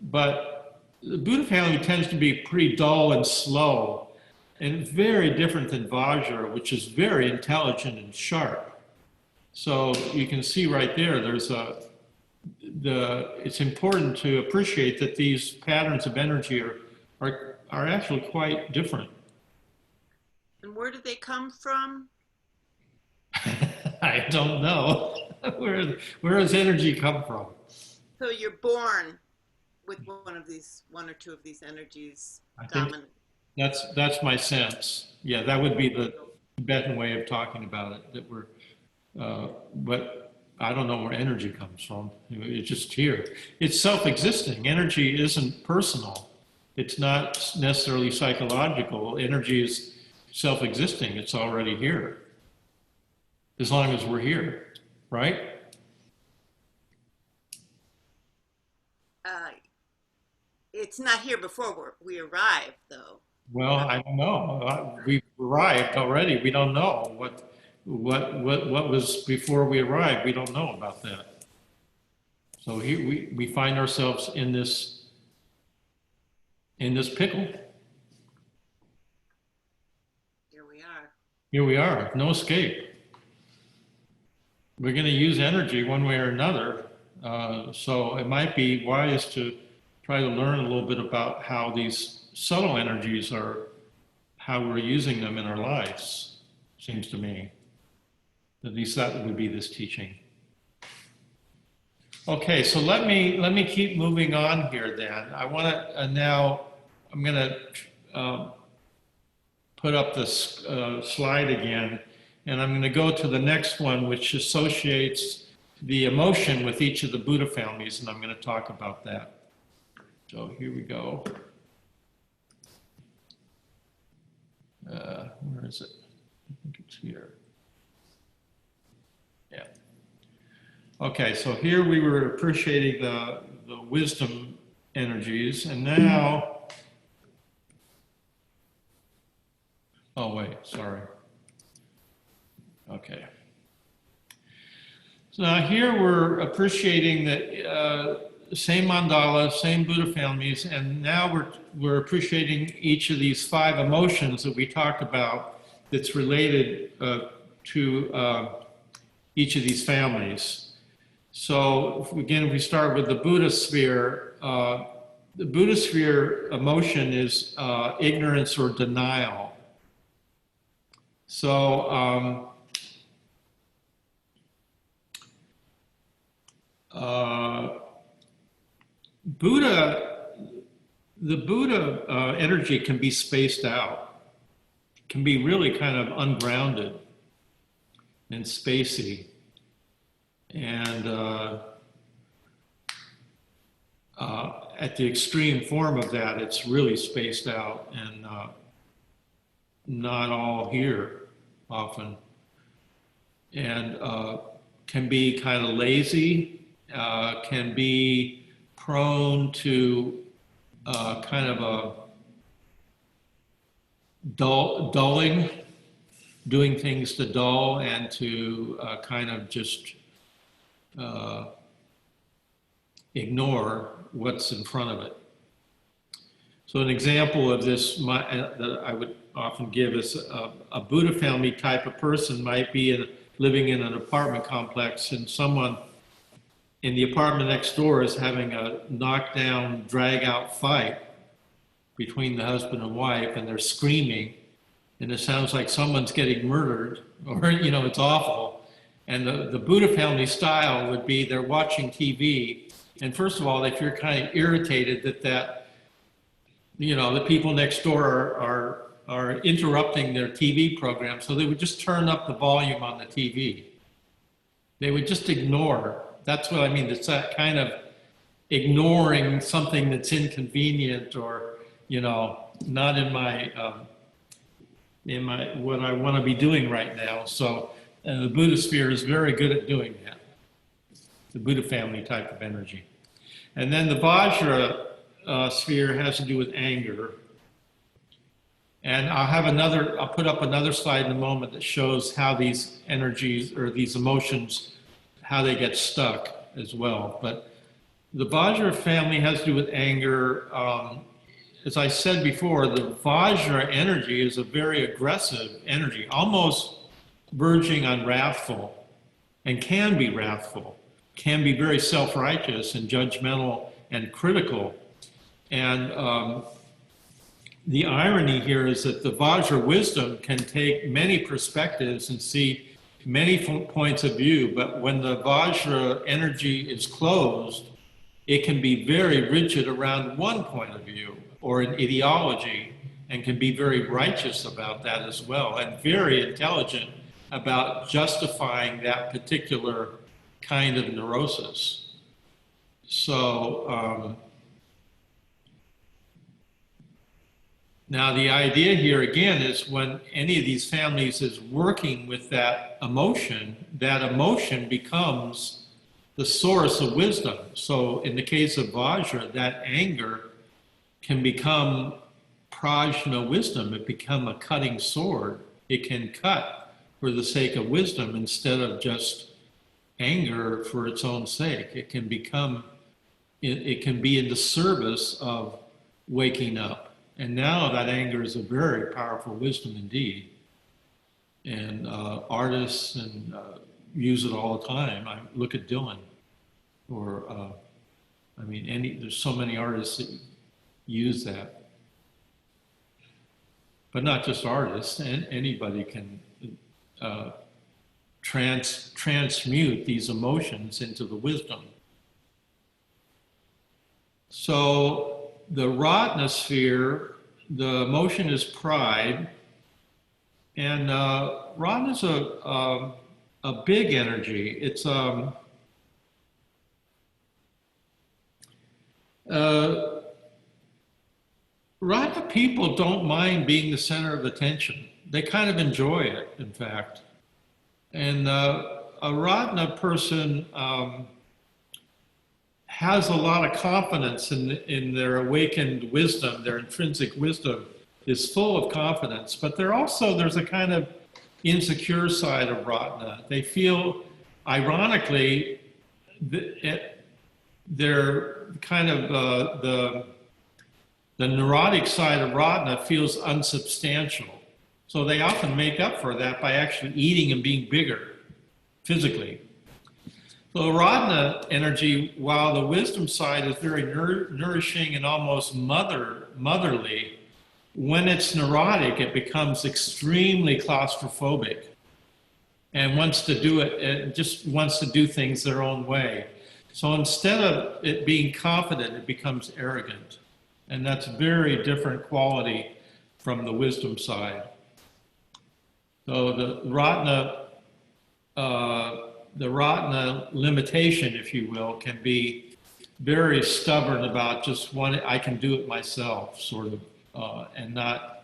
But the Buddha family tends to be pretty dull and slow, and very different than Vajra, which is very intelligent and sharp. So you can see right there, it's important to appreciate that these patterns of energy are actually quite different. And where do they come from? I don't know. Where does energy come from? So you're born with one or two of these energies dominant. That's my sense. Yeah, that would be the Tibetan way of talking about it. But I don't know where energy comes from. It's just here. It's self-existing. Energy isn't personal. It's not necessarily psychological. Energy is self-existing. It's already here, as long as we're here, right? It's not here before we arrive, though. Well, I don't know. We've arrived already. We don't know what was before we arrived. We don't know about that. So here we find ourselves in this pickle. Here we are. Here we are. No escape. We're going to use energy one way or another. So it might be wise to try to learn a little bit about how these subtle energies are, how we're using them in our lives, seems to me. At least that would be this teaching. Okay, so let me keep moving on here then. I want to now, I'm going to put up this slide again, and I'm going to go to the next one, which associates the emotion with each of the Buddha families, and I'm going to talk about that. So here we go. Where is it? I think it's here. Yeah. Okay, so here we were appreciating the wisdom energies, and now, oh wait, sorry. Okay. So now here we're appreciating that same mandala, same Buddha families, and now we're appreciating each of these 5 emotions that we talked about that's related to each of these families. So again, if we start with the Buddhist sphere, the Buddhist sphere emotion is ignorance or denial. So the Buddha energy can be spaced out, can be really kind of ungrounded and spacey. And at the extreme form of that, it's really spaced out and not all here often. And can be kind of lazy, can be prone to kind of a dulling, doing things to dull and to kind of just ignore what's in front of it. So an example of this that I would often give is a Buddha family type of person might be living in an apartment complex, and someone in the apartment next door is having a knockdown, drag-out fight between the husband and wife, and they're screaming, and it sounds like someone's getting murdered, or, you know, it's awful. And the Buddha family style would be they're watching TV, and first of all, they feel kind of irritated that you know, the people next door are interrupting their TV program, so they would just turn up the volume on the TV. They would just ignore. That's what I mean. It's that kind of ignoring something that's inconvenient or, you know, not in my what I want to be doing right now. So the Buddha sphere is very good at doing that. The Buddha family type of energy. And then the Vajra sphere has to do with anger. And I'll put up another slide in a moment that shows how these energies or these emotions, how they get stuck as well. But the Vajra family has to do with anger. As I said before, the Vajra energy is a very aggressive energy, almost verging on wrathful, and can be wrathful, can be very self-righteous and judgmental and critical. And the irony here is that the Vajra wisdom can take many perspectives and see many points of view, but when the Vajra energy is closed, it can be very rigid around one point of view or an ideology, and can be very righteous about that as well, and very intelligent about justifying that particular kind of neurosis. So Now, the idea here again is when any of these families is working with that emotion becomes the source of wisdom. So in the case of Vajra, that anger can become prajna wisdom. It become a cutting sword. It can cut for the sake of wisdom instead of just anger for its own sake. It can become, it can be in the service of waking up. And now that anger is a very powerful wisdom indeed. And artists use it all the time. I look at Dylan, or I mean, there's so many artists that use that. But not just artists, and anybody can transmute these emotions into the wisdom. So the Rotnosphere, the emotion is pride, and Rotna is a big energy. It's Rotna people don't mind being the center of attention. They kind of enjoy it, in fact. And a Rotna person has a lot of confidence in their awakened wisdom. Their intrinsic wisdom is full of confidence, but there's a kind of insecure side of Rotna. They feel, ironically, they're kind of the neurotic side of Rotna feels unsubstantial. So they often make up for that by actually eating and being bigger physically. So the Rotna energy, while the wisdom side is very nourishing and almost motherly, when it's neurotic, it becomes extremely claustrophobic and wants to do it, it just wants to do things their own way. So instead of it being confident, it becomes arrogant. And that's a very different quality from the wisdom side. So the Rotna limitation, if you will, can be very stubborn about just wanting, I can do it myself, sort of, and not,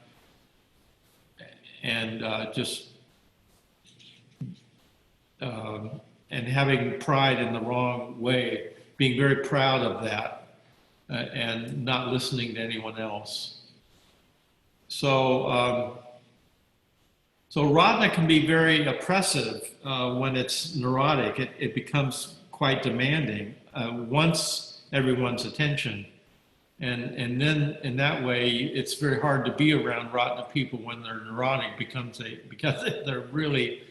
and and having pride in the wrong way, being very proud of that, and not listening to anyone else. So, so Rotna can be very oppressive when it's neurotic. It becomes quite demanding, wants everyone's attention. And then in that way, it's very hard to be around Rotna people when they're neurotic because they're really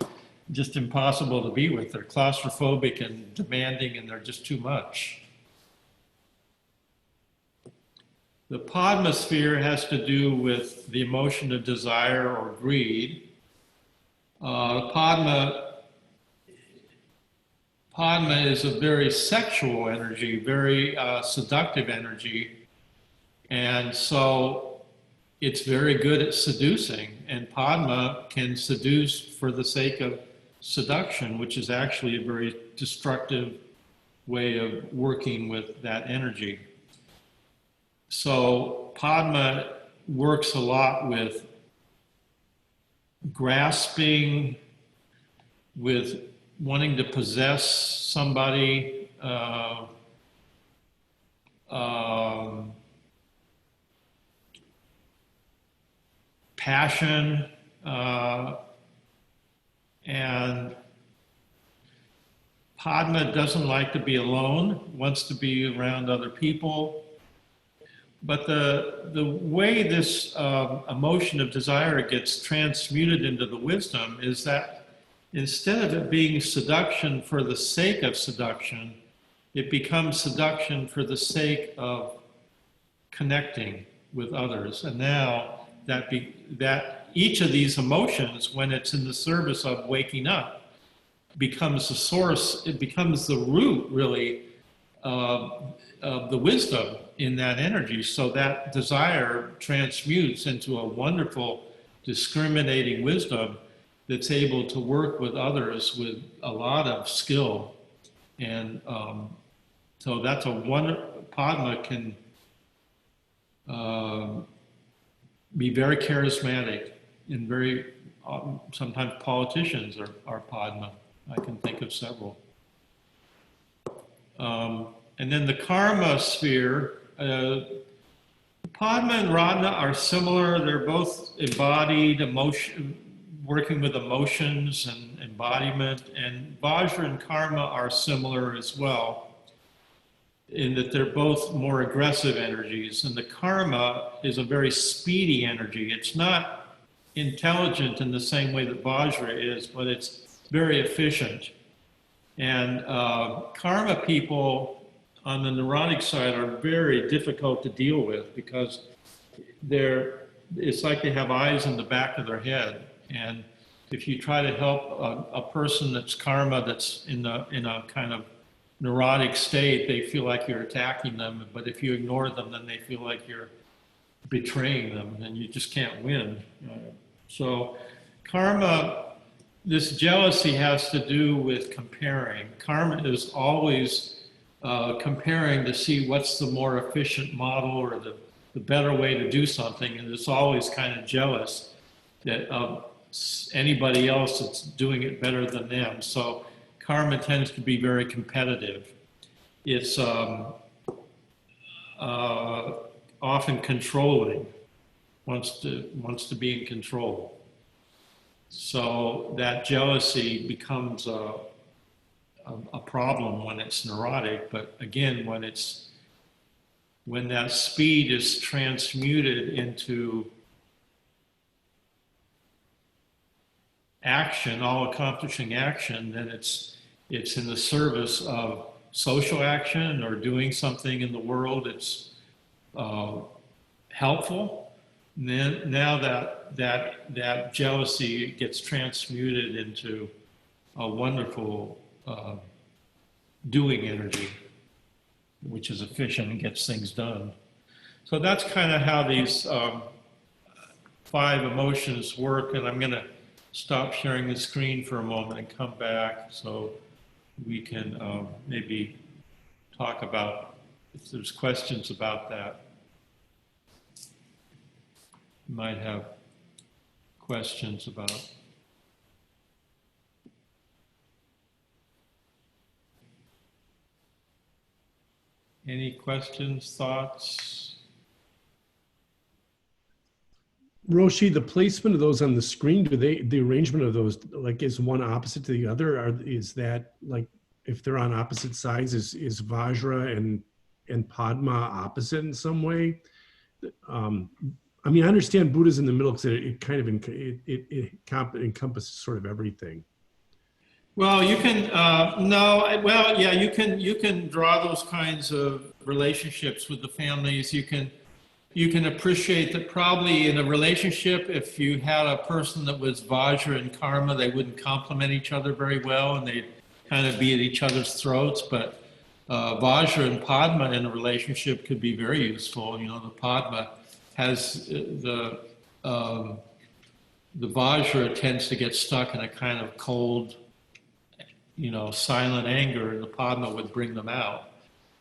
just impossible to be with. They're claustrophobic and demanding, and they're just too much. The Padma sphere has to do with the emotion of desire or greed. Padma is a very sexual energy, very seductive energy. And so it's very good at seducing. And Padma can seduce for the sake of seduction, which is actually a very destructive way of working with that energy. So Padma works a lot with grasping, with wanting to possess somebody, passion, and Padma doesn't like to be alone, wants to be around other people. But the way this emotion of desire gets transmuted into the wisdom is that instead of it being seduction for the sake of seduction, it becomes seduction for the sake of connecting with others. And now that each of these emotions, when it's in the service of waking up, becomes the source, it becomes the root, really, of the wisdom in that energy. So that desire transmutes into a wonderful, discriminating wisdom that's able to work with others with a lot of skill. And so that's a Padma can be very charismatic and very, sometimes politicians are Padma. I can think of several. And then the karma sphere, Padma and Radha are similar. They're both embodied emotion, working with emotions and embodiment. And Vajra and karma are similar as well, in that they're both more aggressive energies. And the karma is a very speedy energy. It's not intelligent in the same way that Vajra is, but it's very efficient. And karma people on the neurotic side are very difficult to deal with because it's like they have eyes in the back of their head. And if you try to help a person that's karma, that's in a kind of neurotic state, they feel like you're attacking them. But if you ignore them, then they feel like you're betraying them, and you just can't win. So karma, this jealousy has to do with comparing. Karma is always comparing to see what's the more efficient model or the better way to do something, and it's always kind of jealous that anybody else that's doing it better than them. So karma tends to be very competitive. It's often controlling, wants to be in control. So that jealousy becomes a problem when it's neurotic, but again, when that speed is transmuted into action, all-accomplishing action, then it's in the service of social action or doing something in the world that's helpful. And then now that jealousy gets transmuted into a wonderful doing energy, which is efficient and gets things done. So that's kind of how these 5 emotions work. And I'm going to stop sharing the screen for a moment and come back so we can maybe talk about if there's questions about that. You might have questions about. Any questions, thoughts? Roshi, the placement of those on the screen, the arrangement of those, like, is one opposite to the other? Or is that, like, if they're on opposite sides, is Vajra and Padma opposite in some way? I mean, I understand Buddha's in the middle because it kind of encompasses sort of everything. Well, you can you can draw those kinds of relationships with the families. You can appreciate that probably in a relationship, if you had a person that was Vajra and karma, they wouldn't complement each other very well, and they'd kind of be at each other's throats. But Vajra and Padma in a relationship could be very useful. You know, the Padma has the Vajra tends to get stuck in a kind of cold, silent anger, and the Padma would bring them out.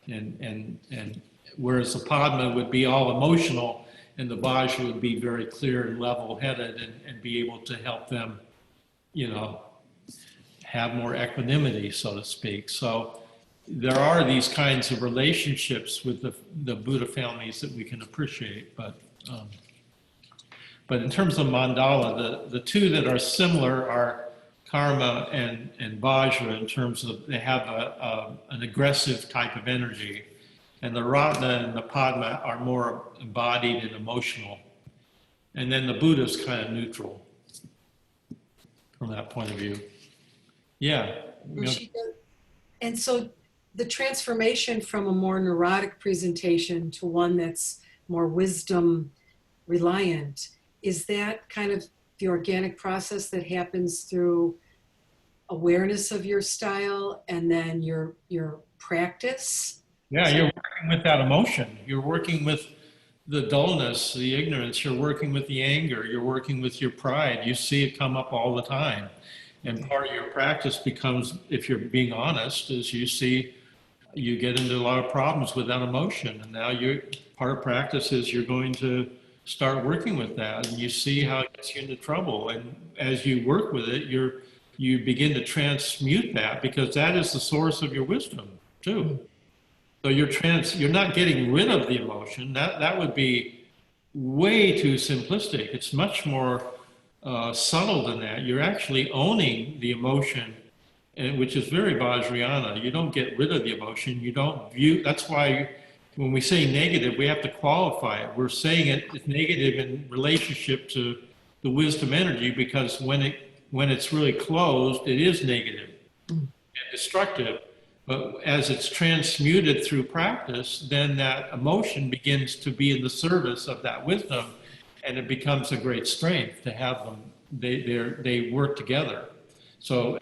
And whereas the Padma would be all emotional, and the Vajra would be very clear and level-headed and be able to help them, have more equanimity, so to speak. So there are these kinds of relationships with the Buddha families that we can appreciate. But in terms of Mandala, the 2 that are similar are karma and Vajra in terms of they have an aggressive type of energy. And the Ratna and the Padma are more embodied and emotional. And then the Buddha is kind of neutral from that point of view. Yeah. And so the transformation from a more neurotic presentation to one that's more wisdom reliant, is that kind of the organic process that happens through awareness of your style and then your practice? Yeah, you're working with that emotion. You're working with the dullness, the ignorance. You're working with the anger. You're working with your pride. You see it come up all the time. And part of your practice becomes, if you're being honest, is you get into a lot of problems with that emotion. And now part of practice is you're going to start working with that, and you see how it gets you into trouble. And as you work with it, you begin to transmute that, because that is the source of your wisdom too. So you're not getting rid of the emotion. That would be way too simplistic. It's much more subtle than that. You're actually owning the emotion, and which is very Vajrayana. You don't get rid of the emotion. You don't view. That's why when we say negative, we have to qualify it. We're saying it's negative in relationship to the wisdom energy, because when it's really closed, it is negative and destructive. But as it's transmuted through practice, then that emotion begins to be in the service of that wisdom, and it becomes a great strength to have them. They work together. So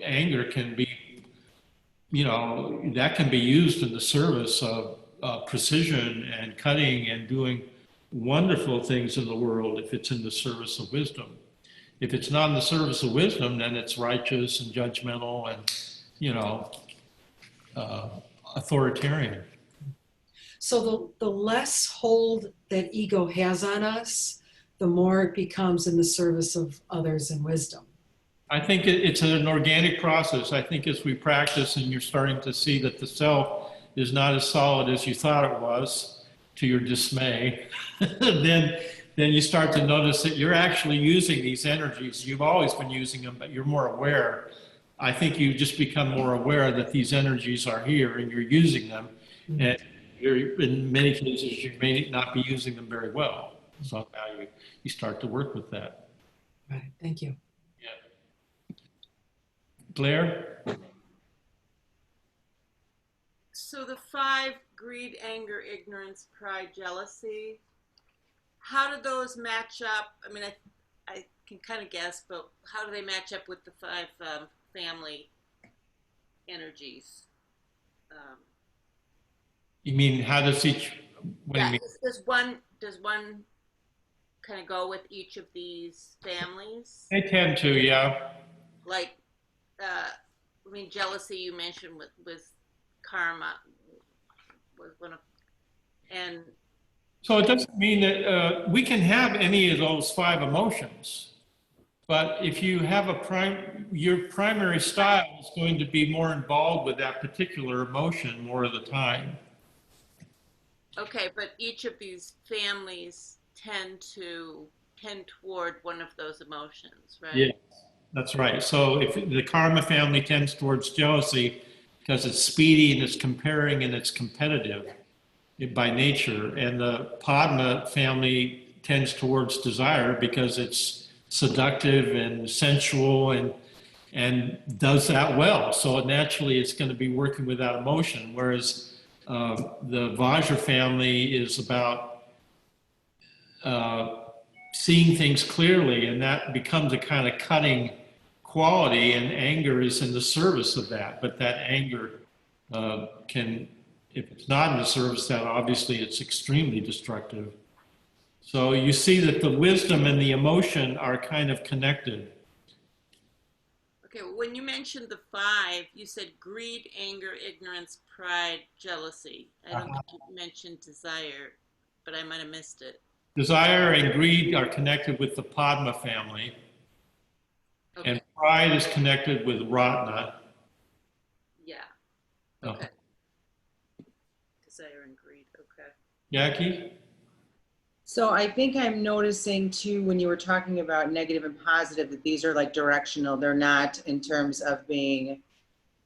anger can be, that can be used in the service of precision and cutting and doing wonderful things in the world if it's in the service of wisdom. If it's not in the service of wisdom, then it's righteous and judgmental and, authoritarian. So the less hold that ego has on us, the more it becomes in the service of others in wisdom. I think it's an organic process. I think as we practice and you're starting to see that the self is not as solid as you thought it was, to your dismay, then you start to notice that you're actually using these energies. You've always been using them, but you're more aware. I think you just become more aware that these energies are here and you're using them. And in many cases, you may not be using them very well. So now you start to work with that. Right, thank you. Yeah. Blair? So the 5, greed, anger, ignorance, pride, jealousy, how do those match up? I mean, I can kind of guess, but how do they match up with the 5 family energies? You mean how does each? What do you mean? Does one kind of go with each of these families? They tend to, yeah. Like, jealousy you mentioned with karma was one of, and So it doesn't mean that we can have any of those 5 emotions, but if you have your primary style is going to be more involved with that particular emotion more of the time. okay, but each of these families tend toward one of those emotions, right? Yeah, that's right. So if the karma family tends towards jealousy because it's speedy and it's comparing and it's competitive by nature, and the Padma family tends towards desire because it's seductive and sensual and does that well. So naturally it's going to be working with that emotion, whereas the Vajra family is about seeing things clearly, and that becomes a kind of cutting quality, and anger is in the service of that. But that anger can, if it's not in the service, that obviously it's extremely destructive. So you see that the wisdom and the emotion are kind of connected. Okay, well, when you mentioned the 5, you said greed, anger, ignorance, pride, jealousy. I don't think you mentioned desire, but I might have missed it. Desire and greed are connected with the Padma family, Okay. and pride is connected with Ratna. Yeah. Oh. Okay. Desire and greed. Okay. Jackie? So I think I'm noticing too, when you were talking about negative and positive, that these are like directional. They're not in terms of being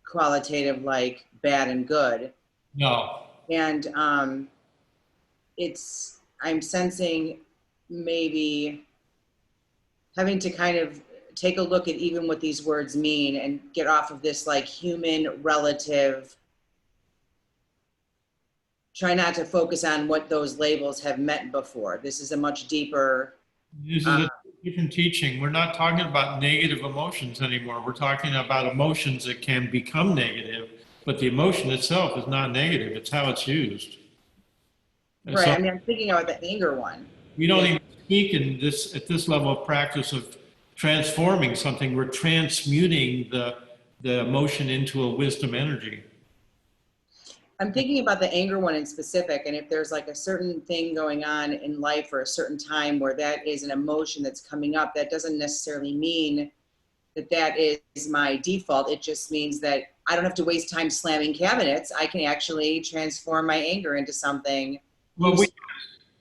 qualitative, like bad and good. No. And I'm sensing maybe having to kind of take a look at even what these words mean and get off of this like human relative. Try not to focus on what those labels have meant before. This is a much deeper. This is a different teaching. We're not talking about negative emotions anymore. We're talking about emotions that can become negative, but the emotion itself is not negative. It's how it's used. And Right. so I mean, I'm thinking about the anger one. we don't even speak at this level of practice of transforming something. We're transmuting the emotion into a wisdom energy. I'm thinking about the anger one in specific, and if there's like a certain thing going on in life or a certain time where that is an emotion that's coming up, that doesn't necessarily mean that that is my default. It just means that I don't have to waste time slamming cabinets. I can actually transform my anger into something. Well,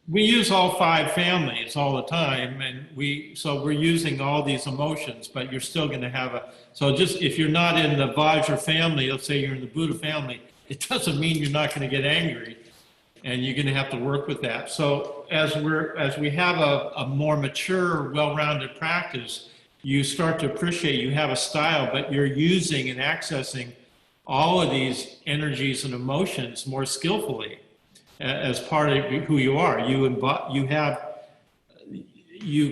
we use all 5 families all the time, and so we're using all these emotions, but you're still going to have so just if you're not in the Vajra family, let's say you're in the Buddha family, it doesn't mean you're not going to get angry, and you're going to have to work with that. So as we have a more mature, well-rounded practice, you start to appreciate you have a style, but you're using and accessing all of these energies and emotions more skillfully as part of who you are. You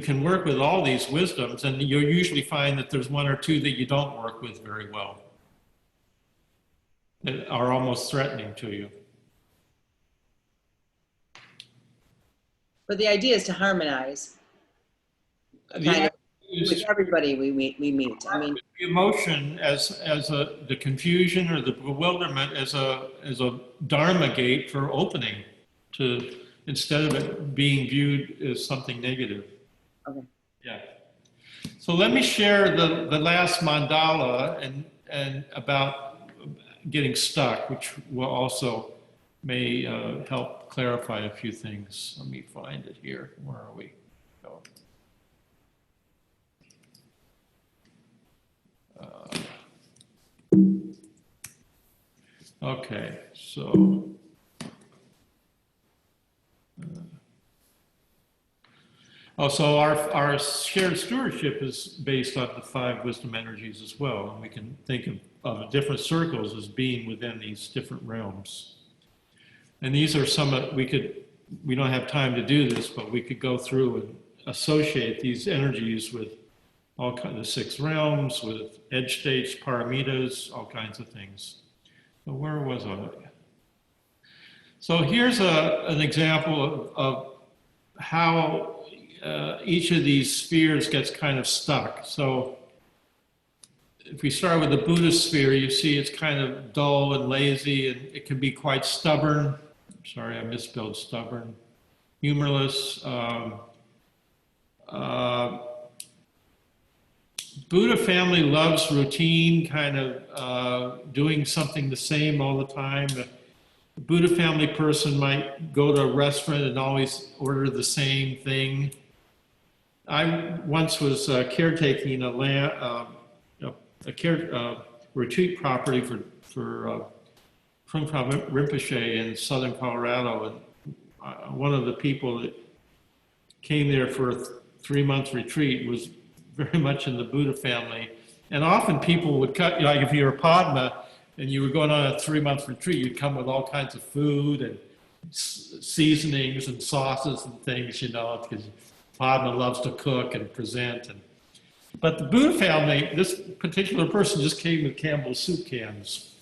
can work with all these wisdoms, and you'll usually find that there's 1 or 2 that you don't work with very well, that are almost threatening to you. But the idea is to harmonize with everybody we meet. I mean, the emotion as the confusion or the bewilderment as a dharma gate for opening, to instead of it being viewed as something negative. Okay. Yeah. So let me share the last mandala and about getting stuck, which will also may help clarify a few things. Let me find it here. Where are we? Oh. Okay, so so our shared stewardship is based on the 5 wisdom energies as well, and we can think of different circles as being within these different realms. And these are some we don't have time to do this, but we could go through and associate these energies with all kinds of 6 realms, with edge states, paramitas, all kinds of things. So where was I? So here's an example of how each of these spheres gets kind of stuck. So if we start with the Buddhist sphere, you see it's kind of dull and lazy, and it can be quite stubborn. Sorry, I misspelled stubborn. Humorless. Buddha family loves routine, kind of doing something the same all the time. The Buddha family person might go to a restaurant and always order the same thing. I once was caretaking a retreat property for Trungpa Rinpoche in southern Colorado, and one of the people that came there for a 3-month retreat was very much in the Buddha family. And often people would cut, like if you're a Padma and you were going on a 3-month retreat, you'd come with all kinds of food and seasonings and sauces and things, because Padma loves to cook and present. But the Buddha family, this particular person just came with Campbell's soup cans.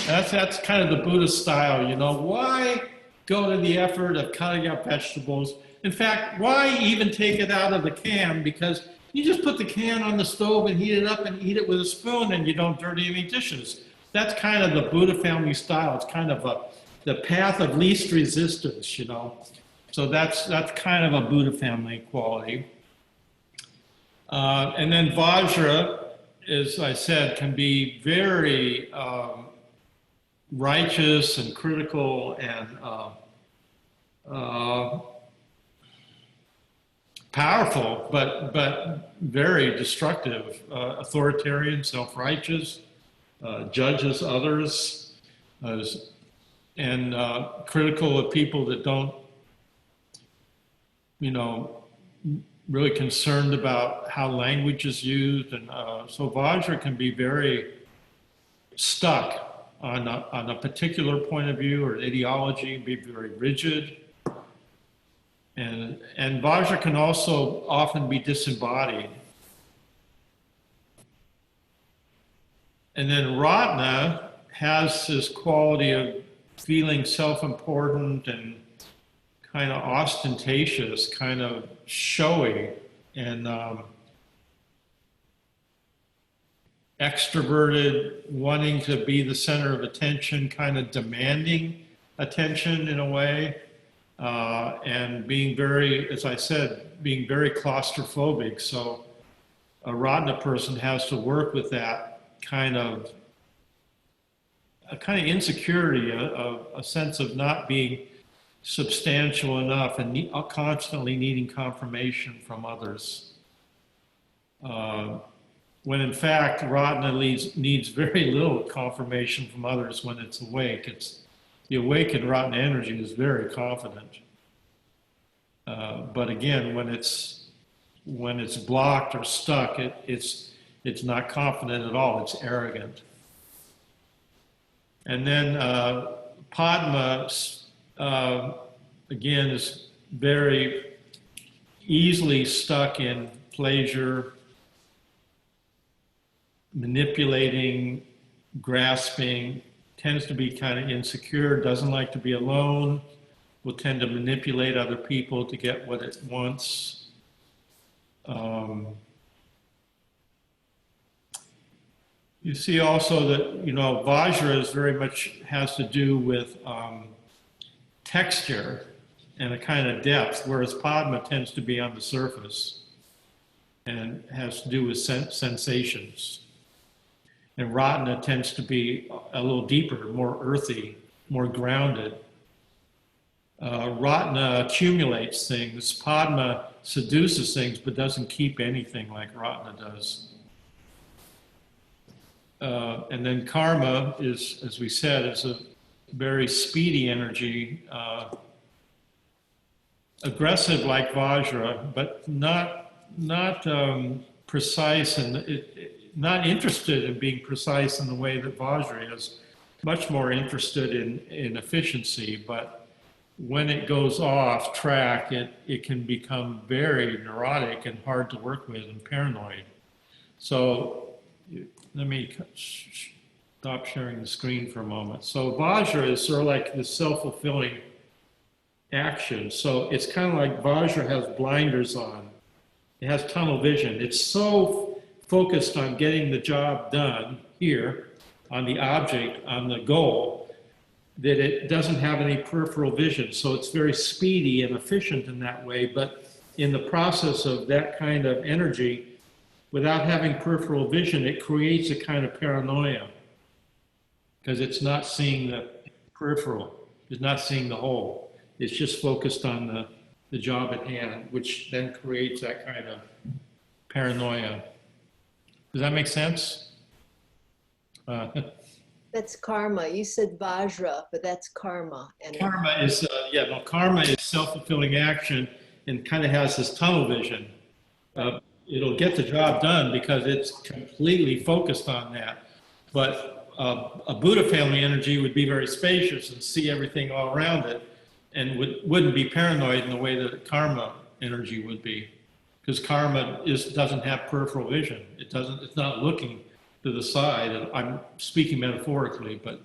That's kind of the Buddhist style, Why go to the effort of cutting up vegetables? In fact, why even take it out of the can? Because you just put the can on the stove and heat it up and eat it with a spoon, and you don't dirty any dishes. That's kind of the Buddha family style. It's kind of the path of least resistance, So that's kind of a Buddha family quality. And then Vajra, as I said, can be very righteous and critical and powerful, but very destructive, authoritarian, self-righteous, judges others, and critical of people that don't, really concerned about how language is used. And so Vajra can be very stuck on a particular point of view or ideology, be very rigid. And Vajra can also often be disembodied. And then Ratna has this quality of feeling self-important and kind of ostentatious, kind of showy, and extroverted, wanting to be the center of attention, kind of demanding attention in a way, and being very, as I said, being very claustrophobic. So a Rotna person has to work with that kind of insecurity, a sense of not being substantial enough and constantly needing confirmation from others. When in fact, Ratna needs very little confirmation from others when it's awake. The awakened Ratna energy is very confident. But again, when it's blocked or stuck, it's not confident at all, it's arrogant. And then Padma, again, is very easily stuck in pleasure, manipulating, grasping, tends to be kind of insecure, doesn't like to be alone, will tend to manipulate other people to get what it wants. You see also that, Vajra is very much has to do with texture and a kind of depth, whereas Padma tends to be on the surface and has to do with sensations. And Ratna tends to be a little deeper, more earthy, more grounded. Ratna accumulates things. Padma seduces things, but doesn't keep anything like Ratna does. And then karma is, as we said, is a very speedy energy, aggressive like Vajra, but not precise and not interested in being precise in the way that Vajra is. Much more interested in efficiency, but when it goes off track, it can become very neurotic and hard to work with and paranoid. So let me stop sharing the screen for a moment. So Vajra is sort of like this self-fulfilling action. So it's kind of like Vajra has blinders on. It has tunnel vision. It's so focused on getting the job done here, on the object, on the goal, that it doesn't have any peripheral vision. So it's very speedy and efficient in that way. But in the process of that kind of energy, without having peripheral vision, it creates a kind of paranoia because it's not seeing the peripheral, it's not seeing the whole. It's just focused on the job at hand, which then creates that kind of paranoia. Does that make sense? That's karma. You said Vajra, but that's karma. And Karma is, karma is self-fulfilling action and kind of has this tunnel vision. It'll get the job done because it's completely focused on that. But a Buddha family energy would be very spacious and see everything all around it and wouldn't be paranoid in the way that karma energy would be. Because karma doesn't have peripheral vision. It's not looking to the side. I'm speaking metaphorically, but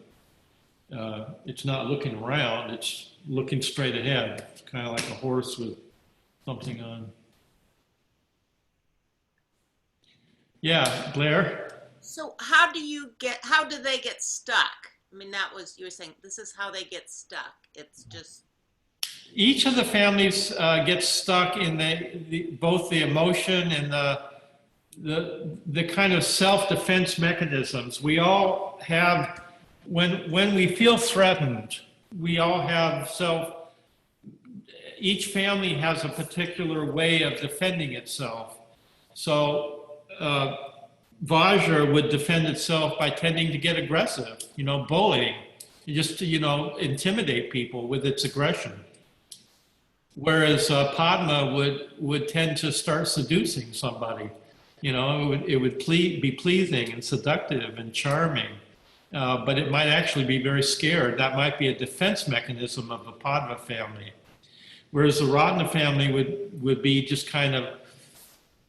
it's not looking around. It's looking straight ahead. It's kind of like a horse with something on. Yeah, Blair? So how do they get stuck? I mean, you were saying this is how they get stuck. It's just. Each of the families gets stuck in both the emotion and the kind of self-defense mechanisms. We all have, when we feel threatened, we all have each family has a particular way of defending itself. So Vajra would defend itself by tending to get aggressive, bullying, just to, intimidate people with its aggression. Whereas Padma would tend to start seducing somebody. It would be pleasing and seductive and charming, but it might actually be very scared. That might be a defense mechanism of the Padma family. Whereas the Ratna family would be just kind of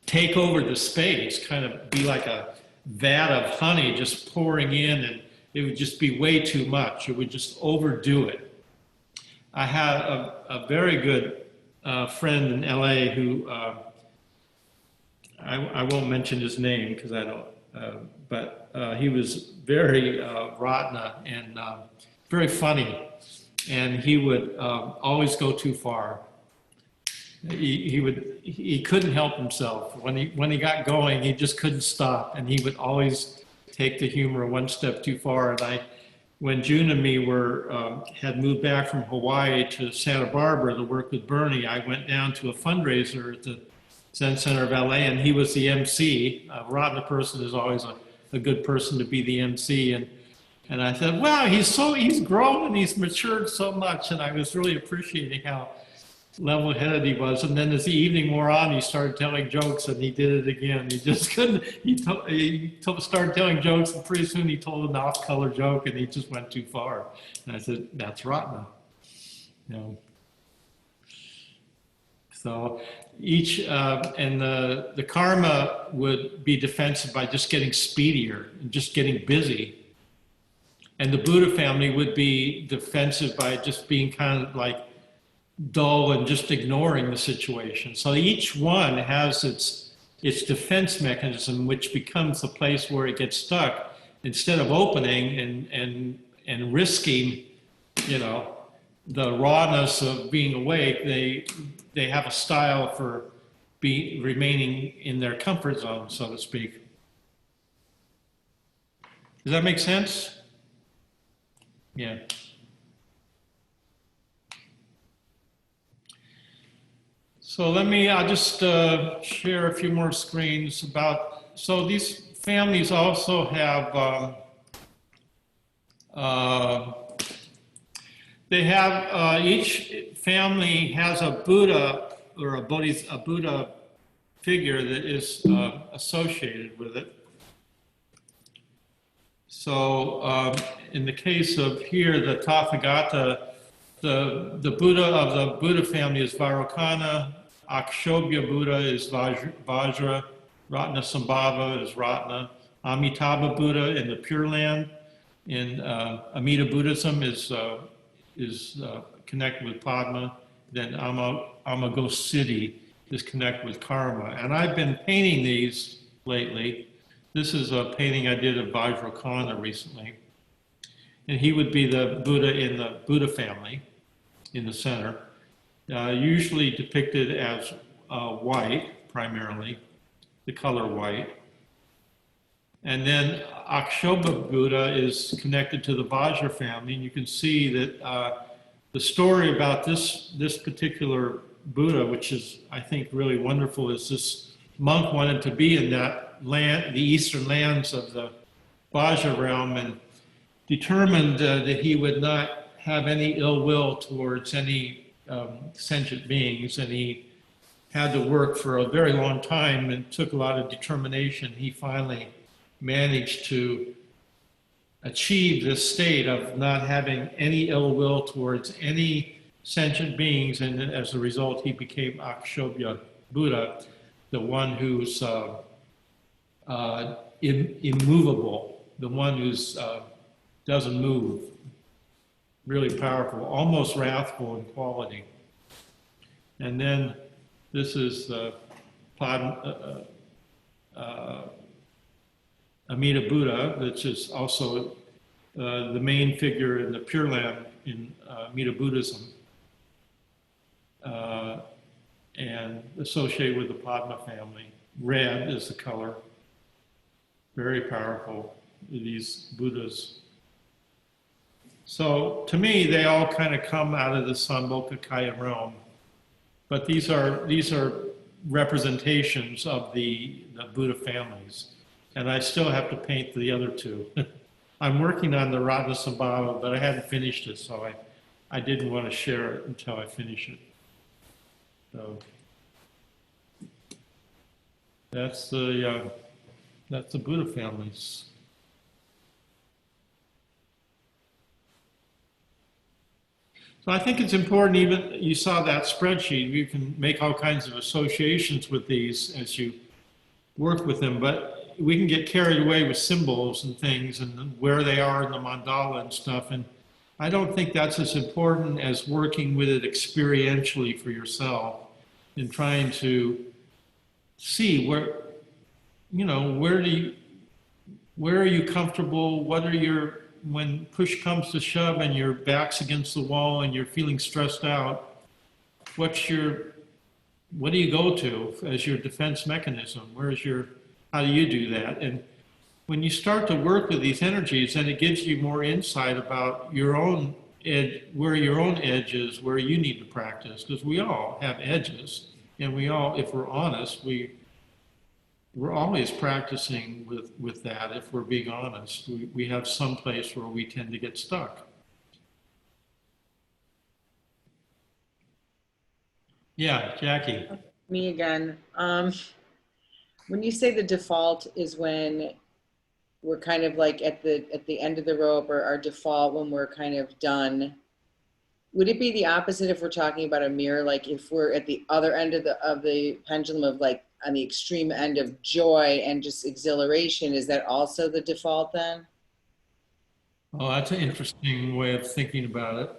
take over the space, kind of be like a vat of honey just pouring in, and it would just be way too much. It would just overdo it. I had a very good friend in LA who, I won't mention his name because I don't, but he was very Ratna and very funny, and he would always go too far. He couldn't help himself. When he got going, he just couldn't stop, and he would always take the humor one step too far. And when June and me had moved back from Hawaii to Santa Barbara to work with Bernie, I went down to a fundraiser at the Zen Center of LA, and he was the MC. A Ratna person is always a good person to be the MC, and I said, wow, he's grown and he's matured so much, and I was really appreciating how level-headed he was. And then as the evening wore on, he started telling jokes, and he did it again. He just couldn't. Started telling jokes, and pretty soon he told an off-color joke, and he just went too far. And I said, that's Ratna. You know. So each and the karma would be defensive by just getting speedier and just getting busy. And the Buddha family would be defensive by just being kind of like dull and just ignoring the situation. So each one has its defense mechanism, which becomes the place where it gets stuck. Instead of opening and risking, you know, the rawness of being awake, they have a style for remaining in their comfort zone, so to speak. Does that make sense? Yeah. So I'll just share a few more screens so these families also have, each family has a Buddha or a Buddha figure that is associated with it. So in the case of here, the Tathagata, the Buddha of the Buddha family is Vairocana, Akshobhya Buddha is Vajra, Ratnasambhava is Ratna, Amitabha Buddha in the Pure Land, in Amida Buddhism is connected with Padma, then Amagosiddhi is connected with Karma. And I've been painting these lately. This is a painting I did of Vajrokana recently. And he would be the Buddha in the Buddha family in the center, usually depicted as white, primarily, the color white. And then Akshobhya Buddha is connected to the Vajra family, and you can see that the story about this particular Buddha, which is, I think, really wonderful, is this monk wanted to be in that land, the eastern lands of the Vajra realm, and determined that he would not have any ill will towards any sentient beings, and he had to work for a very long time and took a lot of determination. He finally managed to achieve this state of not having any ill will towards any sentient beings, and as a result he became Akshobhya Buddha, the one who's immovable, the one who's doesn't move. Really powerful, almost wrathful in quality. And then this is Amida Buddha, which is also the main figure in the Pure Land in Amida Buddhism, and associated with the Padma family. Red is the color. Very powerful, these Buddhas. So to me, they all kind of come out of the Sambhogakaya realm, but these are representations of the Buddha families, and I still have to paint the other two. I'm working on the Ratnasambhava, but I haven't finished it, so I didn't want to share it until I finish it. So that's the Buddha families. So I think it's important, even you saw that spreadsheet, you can make all kinds of associations with these as you work with them, but we can get carried away with symbols and things and where they are in the mandala and stuff. And I don't think that's as important as working with it experientially for yourself and trying to see where, you know, where do where are you comfortable? What are your, when push comes to shove and your back's against the wall and you're feeling stressed out, what do you go to as your defense mechanism? How do you do that? And when you start to work with these energies, then it gives you more insight about your own edge, where your own edge is, where you need to practice, because we all have edges, and we all, if we're honest, we're always practicing with that. If we're being honest, we have some place where we tend to get stuck. Yeah, Jackie. Me again. When you say the default is when we're kind of like at the end of the rope, or our default when we're kind of done, would it be the opposite if we're talking about a mirror? Like if we're at the other end of the pendulum of like on the extreme end of joy and just exhilaration, is that also the default then? Oh, that's an interesting way of thinking about it.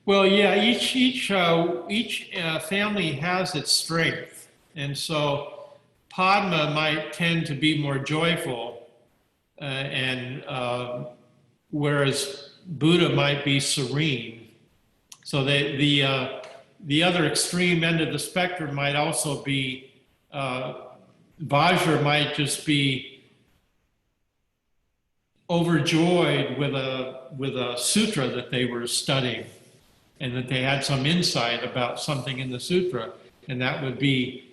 Well, yeah, each family has its strength, and so Padma might tend to be more joyful, and whereas Buddha might be serene. So the other extreme end of the spectrum might also be Vajra might just be overjoyed with a sutra that they were studying, and that they had some insight about something in the sutra, and that would be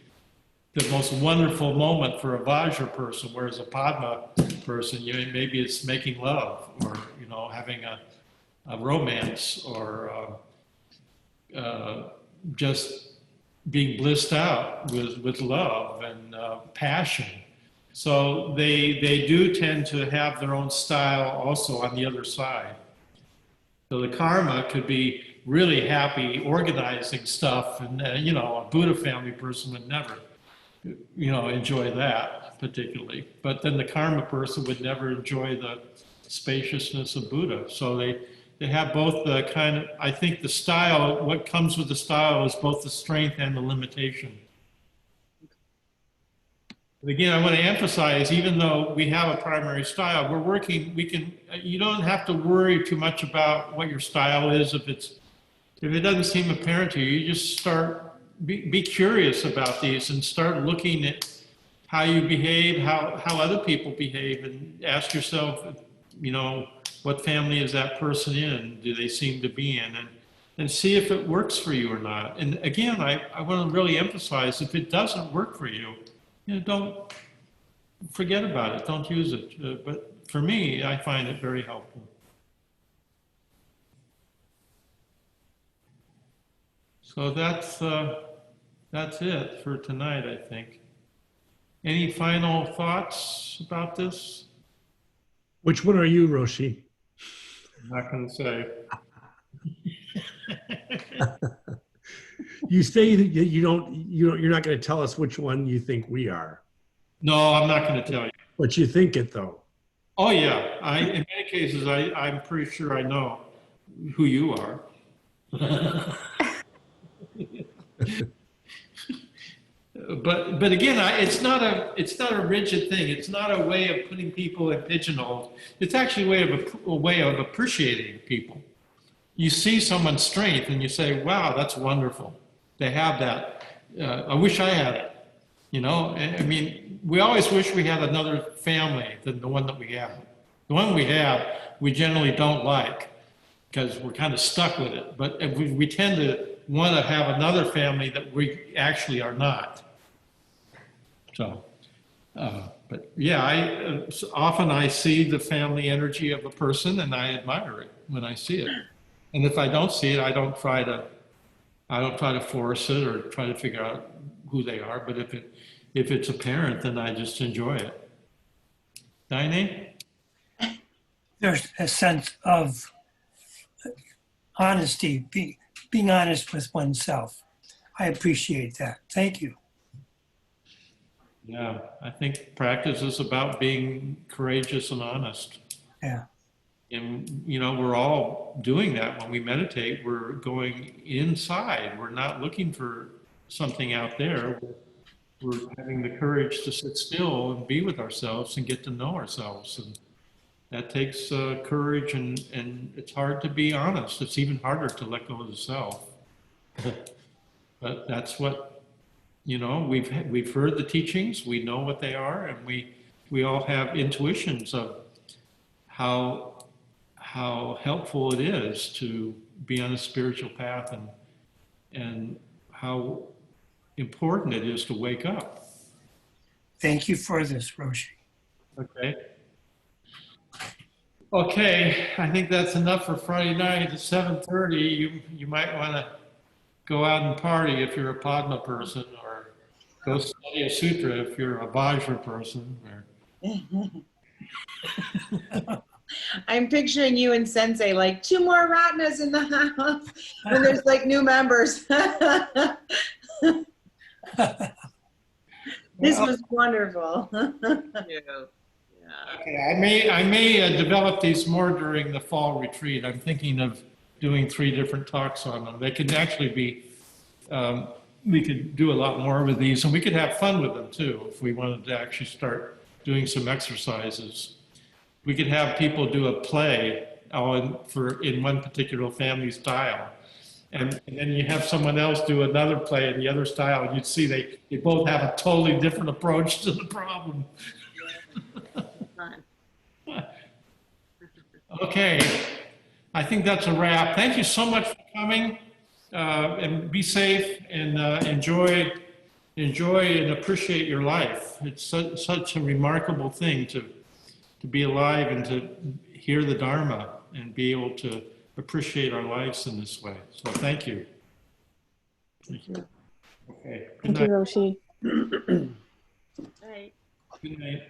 the most wonderful moment for a Vajra person, whereas a Padma person, maybe it's making love, or having a romance, or just being blissed out with love and passion. So they do tend to have their own style also on the other side. So the karma could be really happy organizing stuff, and a Buddha family person would never enjoy that particularly. But then the karma person would never enjoy the spaciousness of Buddha. So they have both the kind of, I think the style, what comes with the style is both the strength and the limitation. But again, I want to emphasize, even though we have a primary style, you don't have to worry too much about what your style is. If it doesn't seem apparent to you, you just be curious about these and start looking at how you behave, how other people behave, and ask yourself, what family is that person in? Do they seem to be in? And see if it works for you or not. And again, I want to really emphasize, if it doesn't work for you, don't forget about it. Don't use it. But for me, I find it very helpful. So that's it for tonight, I think. Any final thoughts about this? Which one are you, Roshi? I'm not going to say. You say that you're not going to tell us which one you think we are. No, I'm not going to tell you. But you think it though. Oh yeah, in many cases, I'm pretty sure I know who you are. But again, it's not a rigid thing. It's not a way of putting people in pigeonholes. It's actually a way of appreciating people. You see someone's strength and you say, "Wow, that's wonderful. They have that. I wish I had it." I mean, we always wish we had another family than the one that we have. The one we have, we generally don't like because we're kind of stuck with it. But we tend to want to have another family that we actually are not. So, but yeah, often I see the family energy of a person and I admire it when I see it. And if I don't see it, I don't try to force it or try to figure out who they are. But if it's apparent, then I just enjoy it. Diane? There's a sense of honesty, being honest with oneself. I appreciate that. Thank you. Yeah, I think practice is about being courageous and honest. Yeah. And, we're all doing that when we meditate. We're going inside. We're not looking for something out there. we're having the courage to sit still and be with ourselves and get to know ourselves. And that takes courage, and it's hard to be honest. It's even harder to let go of the self. But that's what, we've heard the teachings, we know what they are, and we all have intuitions of how helpful it is to be on a spiritual path, and how important it is to wake up. Thank you for this, Roshi. Okay. Okay, I think that's enough for Friday night at 7:30. You might want to go out and party if you're a Padma person, or go study a sutra if you're a Vajra person. I'm picturing you and Sensei like 2 more Ratnas in the house when there's like new members. This was wonderful. Yeah. Okay, I may develop these more during the fall retreat. I'm thinking of doing 3 different talks on them. They could actually be, we could do a lot more with these, and we could have fun with them too if we wanted to actually start doing some exercises. We could have people do a play in one particular family style. And then you have someone else do another play in the other style, and you'd see they both have a totally different approach to the problem. Fun. Okay, I think that's a wrap. Thank you so much for coming, and be safe, and enjoy and appreciate your life. It's such a remarkable thing to be alive and to hear the Dharma and be able to appreciate our lives in this way. So thank you. Thank you. Okay. Thank you, Roshi. Right. Good night.